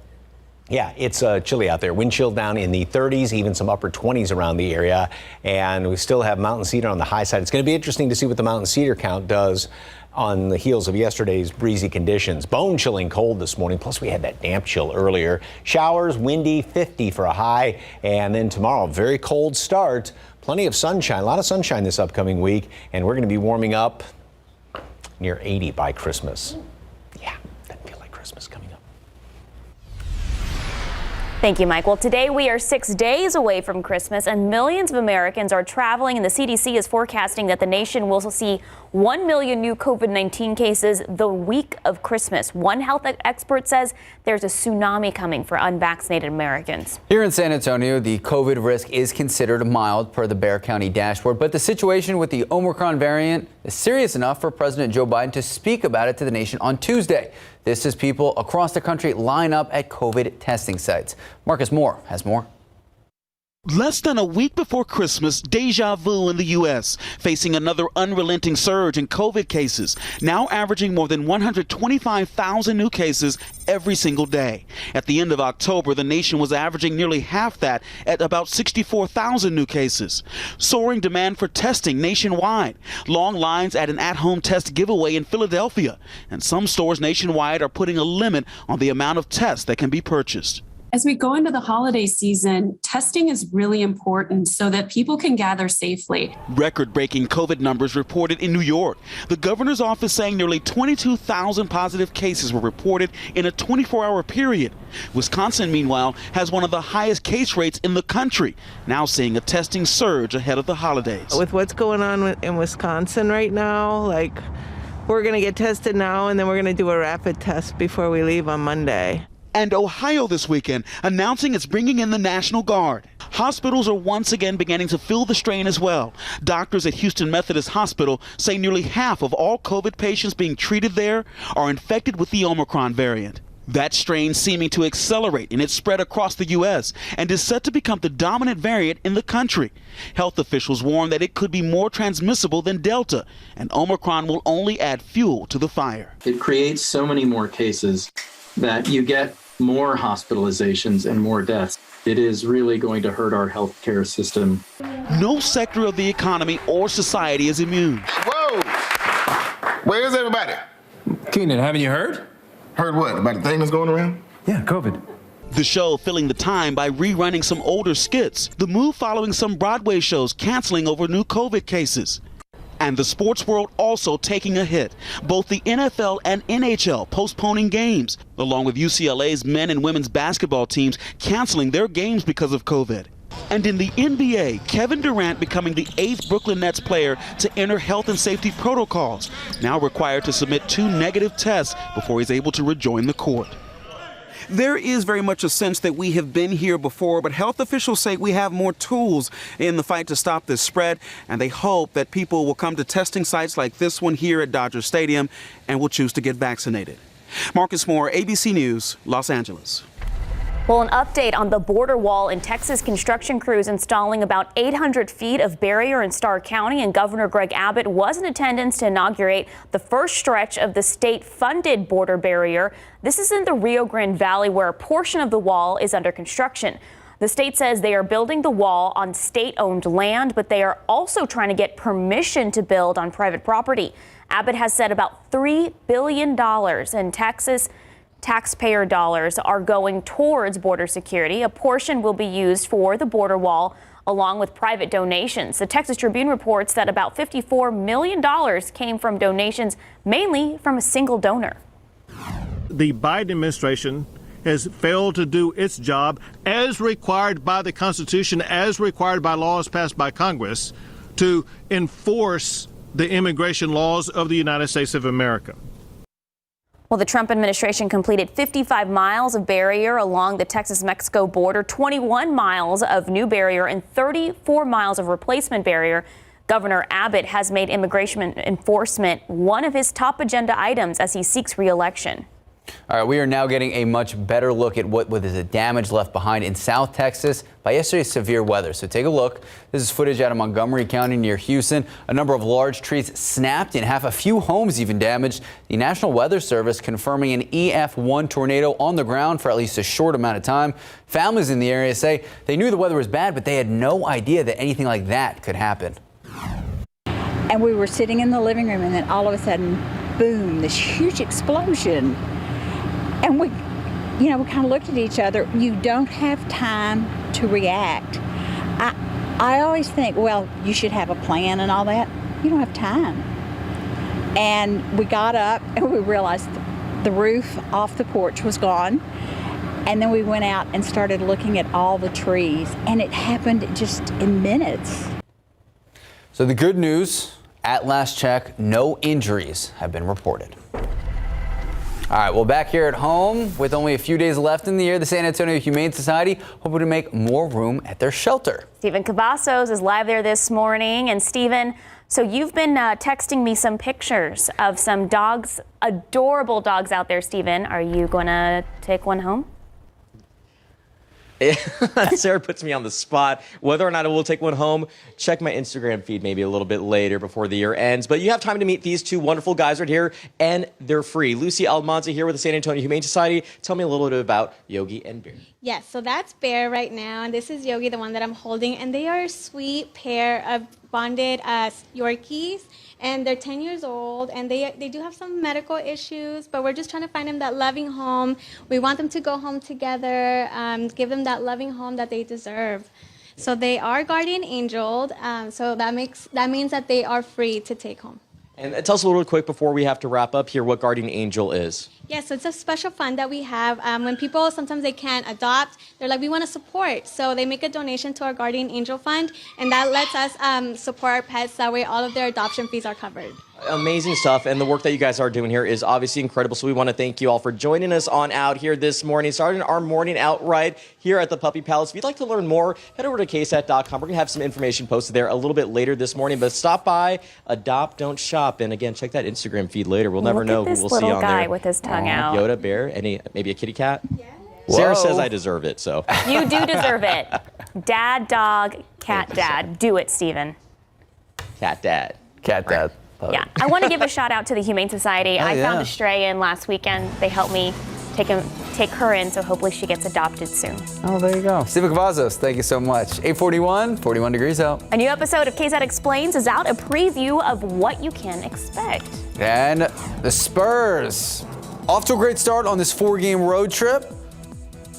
yeah, it's chilly out there. Wind chill down in the 30s, even some upper 20s around the area. And we still have mountain cedar on the high side. It's going to be interesting to see what the mountain cedar count does on the heels of yesterday's breezy conditions. Bone chilling cold this morning, plus we had that damp chill earlier. Showers, windy, 50 for a high. And then tomorrow, very cold start. Plenty of sunshine, a lot of sunshine this upcoming week. And we're going to be warming up near 80 by Christmas. Yeah, doesn't feel like Christmas coming up. Thank you, Mike. Well, today we are 6 days away from Christmas and millions of Americans are traveling, and the CDC is forecasting that the nation will see 1 million new COVID-19 cases the week of Christmas. One health expert says there's a tsunami coming for unvaccinated Americans. Here in San Antonio, the COVID risk is considered mild per the Bexar County dashboard, but the situation with the Omicron variant is serious enough for President Joe Biden to speak about it to the nation on Tuesday. This as people across the country line up at COVID testing sites. Marcus Moore has more. Less than a week before Christmas, deja vu in the U.S., facing another unrelenting surge in COVID cases, now averaging more than 125,000 new cases every single day. At the end of October, the nation was averaging nearly half that at about 64,000 new cases. Soaring demand for testing nationwide. Long lines at an at-home test giveaway in Philadelphia. And some stores nationwide are putting a limit on the amount of tests that can be purchased. As we go into the holiday season, testing is really important so that people can gather safely. Record-breaking COVID numbers reported in New York. The governor's office saying nearly 22,000 positive cases were reported in a 24-hour period. Wisconsin, meanwhile, has one of the highest case rates in the country, now seeing a testing surge ahead of the holidays. With what's going on in Wisconsin right now, we're going to get tested now and then we're going to do a rapid test before we leave on Monday. And Ohio this weekend announcing it's bringing in the National Guard. Hospitals are once again beginning to feel the strain as well. Doctors at Houston Methodist Hospital say nearly half of all COVID patients being treated there are infected with the Omicron variant. That strain seeming to accelerate in its spread across the U.S. and is set to become the dominant variant in the country. Health officials warn that it could be more transmissible than Delta, and Omicron will only add fuel to the fire. It creates so many more cases that you get more hospitalizations and more deaths. It is really going to hurt our healthcare system. No sector of the economy or society is immune. Whoa! Where's everybody? Keenan, haven't you heard? Heard what? About the thing that's going around? Yeah, COVID. The show filling the time by rerunning some older skits. The move following some Broadway shows canceling over new COVID cases. And the sports world also taking a hit. Both the NFL and NHL postponing games, along with UCLA's men and women's basketball teams canceling their games because of COVID. And in the NBA, Kevin Durant becoming the 8th Brooklyn Nets player to enter health and safety protocols, now required to submit 2 negative tests before he's able to rejoin the court. There is very much a sense that we have been here before, but health officials say we have more tools in the fight to stop this spread, and they hope that people will come to testing sites like this one here at Dodger Stadium and will choose to get vaccinated. Marcus Moore, ABC News, Los Angeles. Well, an update on the border wall in Texas. Construction crews installing about 800 feet of barrier in Starr County, and Governor Greg Abbott was in attendance to inaugurate the first stretch of the state-funded border barrier. This is in the Rio Grande Valley, where a portion of the wall is under construction. The state says they are building the wall on state-owned land, but they are also trying to get permission to build on private property. Abbott has said about $3 billion in Texas taxpayer dollars are going towards border security. A portion will be used for the border wall, along with private donations. The Texas Tribune reports that about $54 million came from donations, mainly from a single donor. The Biden administration has failed to do its job as required by the Constitution, as required by laws passed by Congress, to enforce the immigration laws of the United States of America. Well, the Trump administration completed 55 miles of barrier along the Texas-Mexico border, 21 miles of new barrier, and 34 miles of replacement barrier. Governor Abbott has made immigration enforcement one of his top agenda items as he seeks re-election. All right, we are now getting a much better look at what is the damage left behind in South Texas by yesterday's severe weather. So take a look. This is footage out of Montgomery County near Houston. A number of large trees snapped in half, a few homes even damaged. The National Weather Service confirming an EF1 tornado on the ground for at least a short amount of time. Families in the area say they knew the weather was bad, but they had no idea that anything like that could happen. And we were sitting in the living room, and then all of a sudden, boom, this huge explosion. And we kind of looked at each other. You don't have time to react. I always think, well, you should have a plan and all that. You don't have time. And we got up and we realized the roof off the porch was gone. And then we went out and started looking at all the trees. And it happened just in minutes. So the good news, at last check, no injuries have been reported. All right, well, back here at home, with only a few days left in the year, the San Antonio Humane Society hoping to make more room at their shelter. Stephen Cavazos is live there this morning. And Stephen, so you've been texting me some pictures of some dogs, adorable dogs out there, Stephen. Are you going to take one home? Sarah puts me on the spot. Whether or not I will take one home, check my Instagram feed maybe a little bit later before the year ends. But you have time to meet these two wonderful guys right here, and they're free. Lucy Almanza here with the San Antonio Humane Society. Tell me a little bit about Yogi and Bear. Yes, so that's Bear right now, and this is Yogi, the one that I'm holding, and they are a sweet pair of bonded Yorkies, and they're 10 years old, and they do have some medical issues, but we're just trying to find them that loving home. We want them to go home together, give them that loving home that they deserve. So they are guardian angeled, so that means that they are free to take home. And tell us a little quick before we have to wrap up here what Guardian Angel is. Yes, so it's a special fund that we have. When people, sometimes they can't adopt, they're like, we want to support. So they make a donation to our Guardian Angel Fund, and that lets us support our pets. That way all of their adoption fees are covered. Amazing stuff, and the work that you guys are doing here is obviously incredible, so we want to thank you all for joining us on out here this morning, starting our morning out right here at the Puppy Palace. If you'd like to learn more, head over to KSAT.com. We're going to have some information posted there a little bit later this morning, but stop by, adopt, don't shop, and again, check that Instagram feed later. We'll never know who we'll see on there. Look at this little guy with his tongue out. Yoda, Bear, maybe a kitty cat? Yeah. Sarah says I deserve it, so. You do deserve it. Dad, dog, cat, dad. Do it, Steven. Cat dad. Cat dad. Yeah, I want to give a shout out to the Humane Society. I found a stray in last weekend. They helped me take her in, so hopefully she gets adopted soon. Oh, there you go. Steven Cavazos, thank you so much. 841, 41 degrees out. A new episode of KSAT Explains is out, a preview of what you can expect. And the Spurs, off to a great start on this 4-game road trip.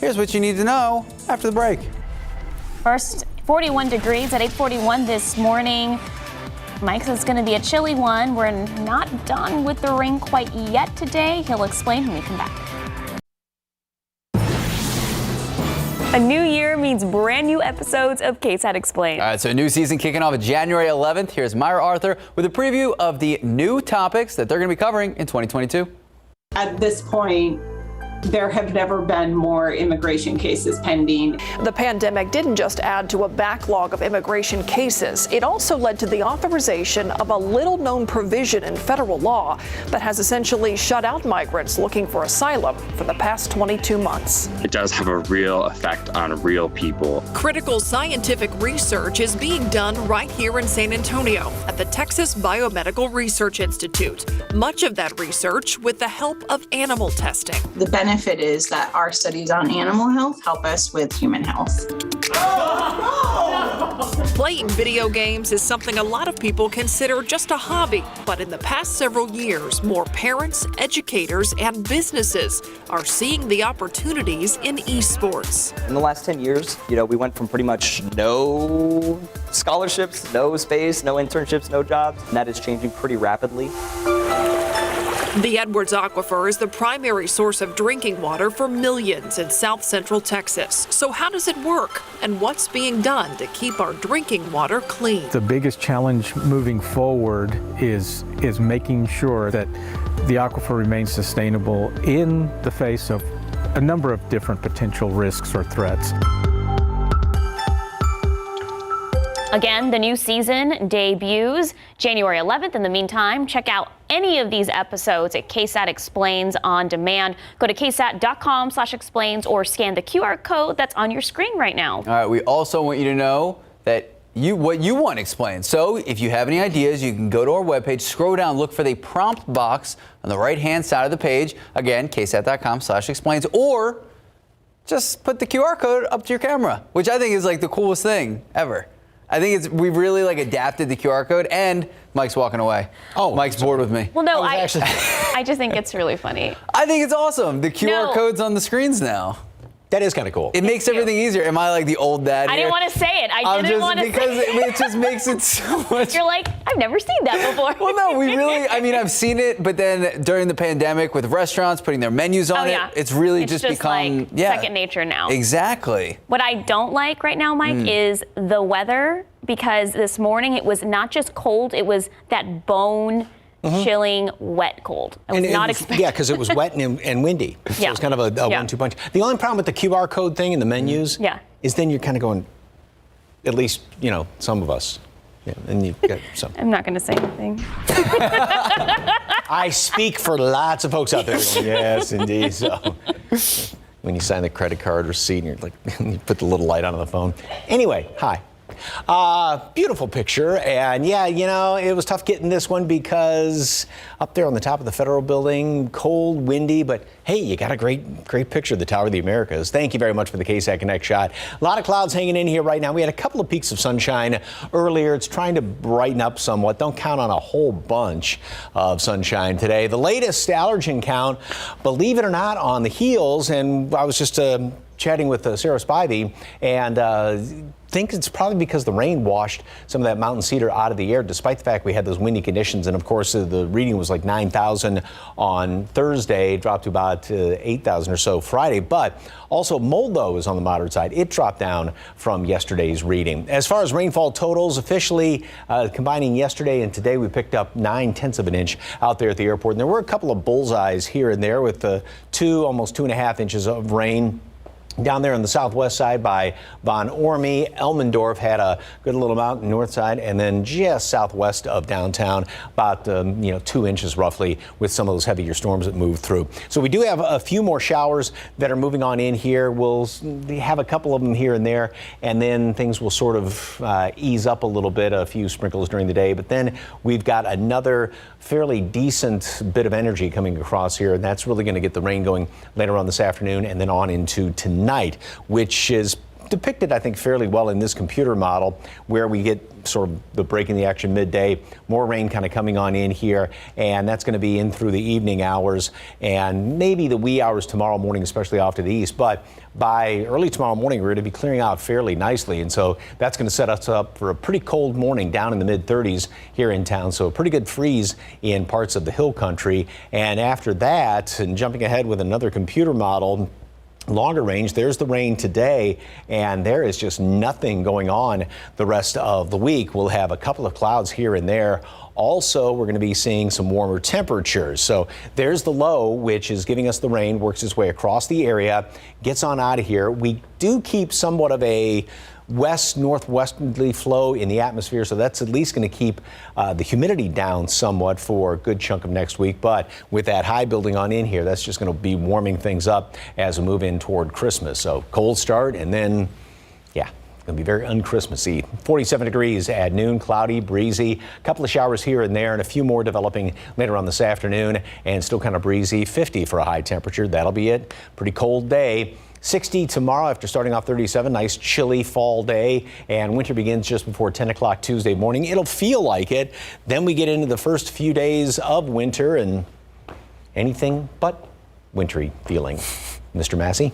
Here's what you need to know after the break. First, 41 degrees at 8:41 this morning. Mike says it's going to be a chilly one. We're not done with the rain quite yet today. He'll explain when we come back. A new year means brand new episodes of KSAT Explains. All right, so a new season kicking off at January 11th. Here's Myra Arthur with a preview of the new topics that they're going to be covering in 2022. At this point, there have never been more immigration cases pending. The pandemic didn't just add to a backlog of immigration cases. It also led to the authorization of a little-known provision in federal law that has essentially shut out migrants looking for asylum for the past 22 months. It does have a real effect on real people. Critical scientific research is being done right here in San Antonio at the Texas Biomedical Research Institute. Much of that research with the help of animal testing. The benefit is that our studies on animal health help us with human health. Playing video games is something a lot of people consider just a hobby, but in the past several years, more parents, educators, and businesses are seeing the opportunities in esports. In the last 10 years, we went from pretty much no scholarships, no space, no internships, no jobs, and that is changing pretty rapidly. The Edwards Aquifer is the primary source of drinking water for millions in South Central Texas. So how does it work? And what's being done to keep our drinking water clean? The biggest challenge moving forward is making sure that the aquifer remains sustainable in the face of a number of different potential risks or threats. Again, the new season debuts January 11th. In the meantime, check out any of these episodes at KSAT Explains on demand. Go to ksat.com/explains or scan the QR code that's on your screen right now. All right, we also want you to know that what you want explained. So if you have any ideas, you can go to our webpage, scroll down, look for the prompt box on the right-hand side of the page. Again, ksat.com/explains, or just put the QR code up to your camera, which I think is like the coolest thing ever. I think we've really adapted the QR code, and Mike's walking away. Oh, Mike's bored with me. Well, no, I just think it's really funny. I think it's awesome. The QR code's on the screens now. That is kind of cool. It makes everything easier. Am I like the old dad I here? didn't want to say it. I didn't want to say it. Because it just makes it so much. You're like, I've never seen that before. Well, no, I've seen it, but then during the pandemic with restaurants putting their menus on it, it's really just become like second nature now. Exactly. What I don't like right now, Mike, is the weather, because this morning it was not just cold, it was that bone chilling, wet cold. I was not expecting. Yeah, because it was wet and windy. So it was kind of a 1-2 punch. The only problem with the QR code thing and the menus is then you're kind of going, at least, some of us. Yeah, and you get some. I'm not going to say anything. I speak for lots of folks out there. Yes, indeed. So when you sign the credit card receipt and you're like, you put the little light on the phone. Anyway, hi. Beautiful picture. And yeah, you know, it was tough getting this one because up there on the top of the Federal Building, cold, windy, but hey, you got a great picture of the Tower of the Americas. Thank you very much for the KSAT Connect shot. A lot of clouds hanging in here right now. We had a couple of peaks of sunshine earlier. It's trying to brighten up somewhat. Don't count on a whole bunch of sunshine today. The latest allergen count, believe it or not, on the heels. And I was just chatting with Sarah Spivey and think it's probably because the rain washed some of that mountain cedar out of the air, despite the fact we had those windy conditions. And of course, the reading was like 9,000 on Thursday, dropped to about 8,000 or so Friday. But also mold, though, is on the moderate side. It dropped down from yesterday's reading. As far as rainfall totals, officially combining yesterday and today, we picked up 9/10 of an inch out there at the airport. And there were a couple of bullseyes here and there with almost 2.5 inches of rain. Down there on the southwest side by Von Ormy, Elmendorf had a good little amount north side, and then just southwest of downtown, about 2 inches roughly, with some of those heavier storms that moved through. So we do have a few more showers that are moving on in here. We'll have a couple of them here and there, and then things will sort of ease up a little bit, a few sprinkles during the day. But then we've got another fairly decent bit of energy coming across here, and that's really going to get the rain going later on this afternoon and then on into tonight, which is depicted, I think, fairly well in this computer model, where we get sort of the break in the action midday, more rain kind of coming on in here, and that's going to be in through the evening hours and maybe the wee hours tomorrow morning, especially off to the east. But by early tomorrow morning, we're going to be clearing out fairly nicely, and so that's going to set us up for a pretty cold morning down in the mid-30s here in town. So a pretty good freeze in parts of the hill country. And after that, and jumping ahead with another computer model, longer range, there's the rain today, and there is just nothing going on the rest of the week. We'll have a couple of clouds here and there. Also, we're going to be seeing some warmer temperatures. So there's the low, which is giving us the rain, works its way across the area, gets on out of here. We do keep somewhat of a west-northwesterly flow in the atmosphere, so that's at least going to keep the humidity down somewhat for a good chunk of next week. But with that high building on in here, that's just going to be warming things up as we move in toward Christmas. So cold start, and then, yeah, it's going to be very un-Christmassy. 47 degrees at noon, cloudy, breezy, a couple of showers here and there, and a few more developing later on this afternoon, and still kind of breezy. 50 for a high temperature. That'll be it. Pretty cold day. 60 tomorrow after starting off 37. Nice chilly fall day, and winter begins just before 10 o'clock Tuesday morning. It'll feel like it. Then we get into the first few days of winter and anything but wintry feeling. Mr. Massey?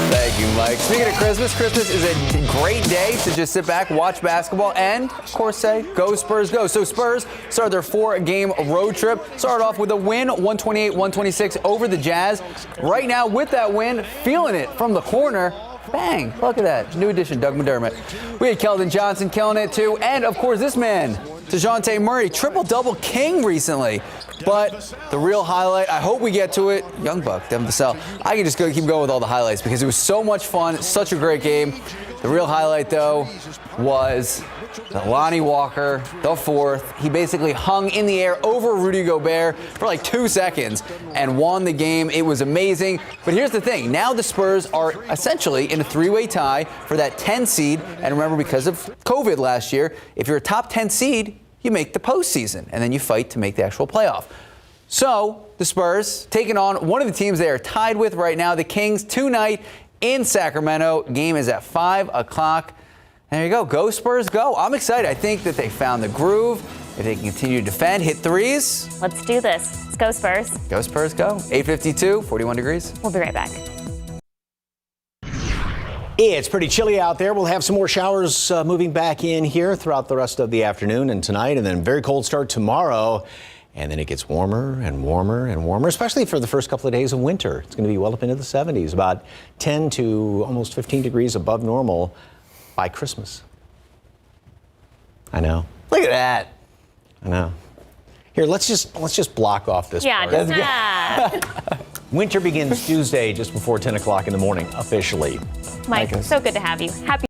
Thank you, Mike. Speaking of Christmas, Christmas is a great day to just sit back, watch basketball, and, of course, say, go Spurs, go. So Spurs started their 4-game road trip. Started off with a win, 128-126 over the Jazz. Right now, with that win, feeling it from the corner. Bang, look at that. New addition, Doug McDermott. We had Keldon Johnson killing it, too. And, of course, this man, DeJounte Murray, triple-double king recently. But the real highlight, I hope we get to it, Young Buck, Devin Vassell. I can just keep going with all the highlights because it was so much fun, such a great game. The real highlight, though, was Lonnie Walker, the fourth. He basically hung in the air over Rudy Gobert for like 2 seconds and won the game. It was amazing. But here's the thing. Now the Spurs are essentially in a 3-way tie for that 10 seed. And remember, because of COVID last year, if you're a top 10 seed, you make the postseason, and then you fight to make the actual playoff. So the Spurs taking on one of the teams they are tied with right now, the Kings, tonight in Sacramento. Game is at 5 o'clock. There you go. Go Spurs, go. I'm excited. I think that they found the groove. If they can continue to defend, hit threes. Let's do this. Let's go Spurs. Go Spurs, go. 8:52, 41 degrees. We'll be right back. It's pretty chilly out there. We'll have some more showers moving back in here throughout the rest of the afternoon and tonight, and then very cold start tomorrow. And then it gets warmer and warmer and warmer, especially for the first couple of days of winter. It's going to be well up into the 70s, about 10 to almost 15 degrees above normal by Christmas. I know. Look at that. I know. Here, let's just block off this part. Just Winter begins Tuesday just before 10 o'clock in the morning, officially. Mike, so good to have you. Happy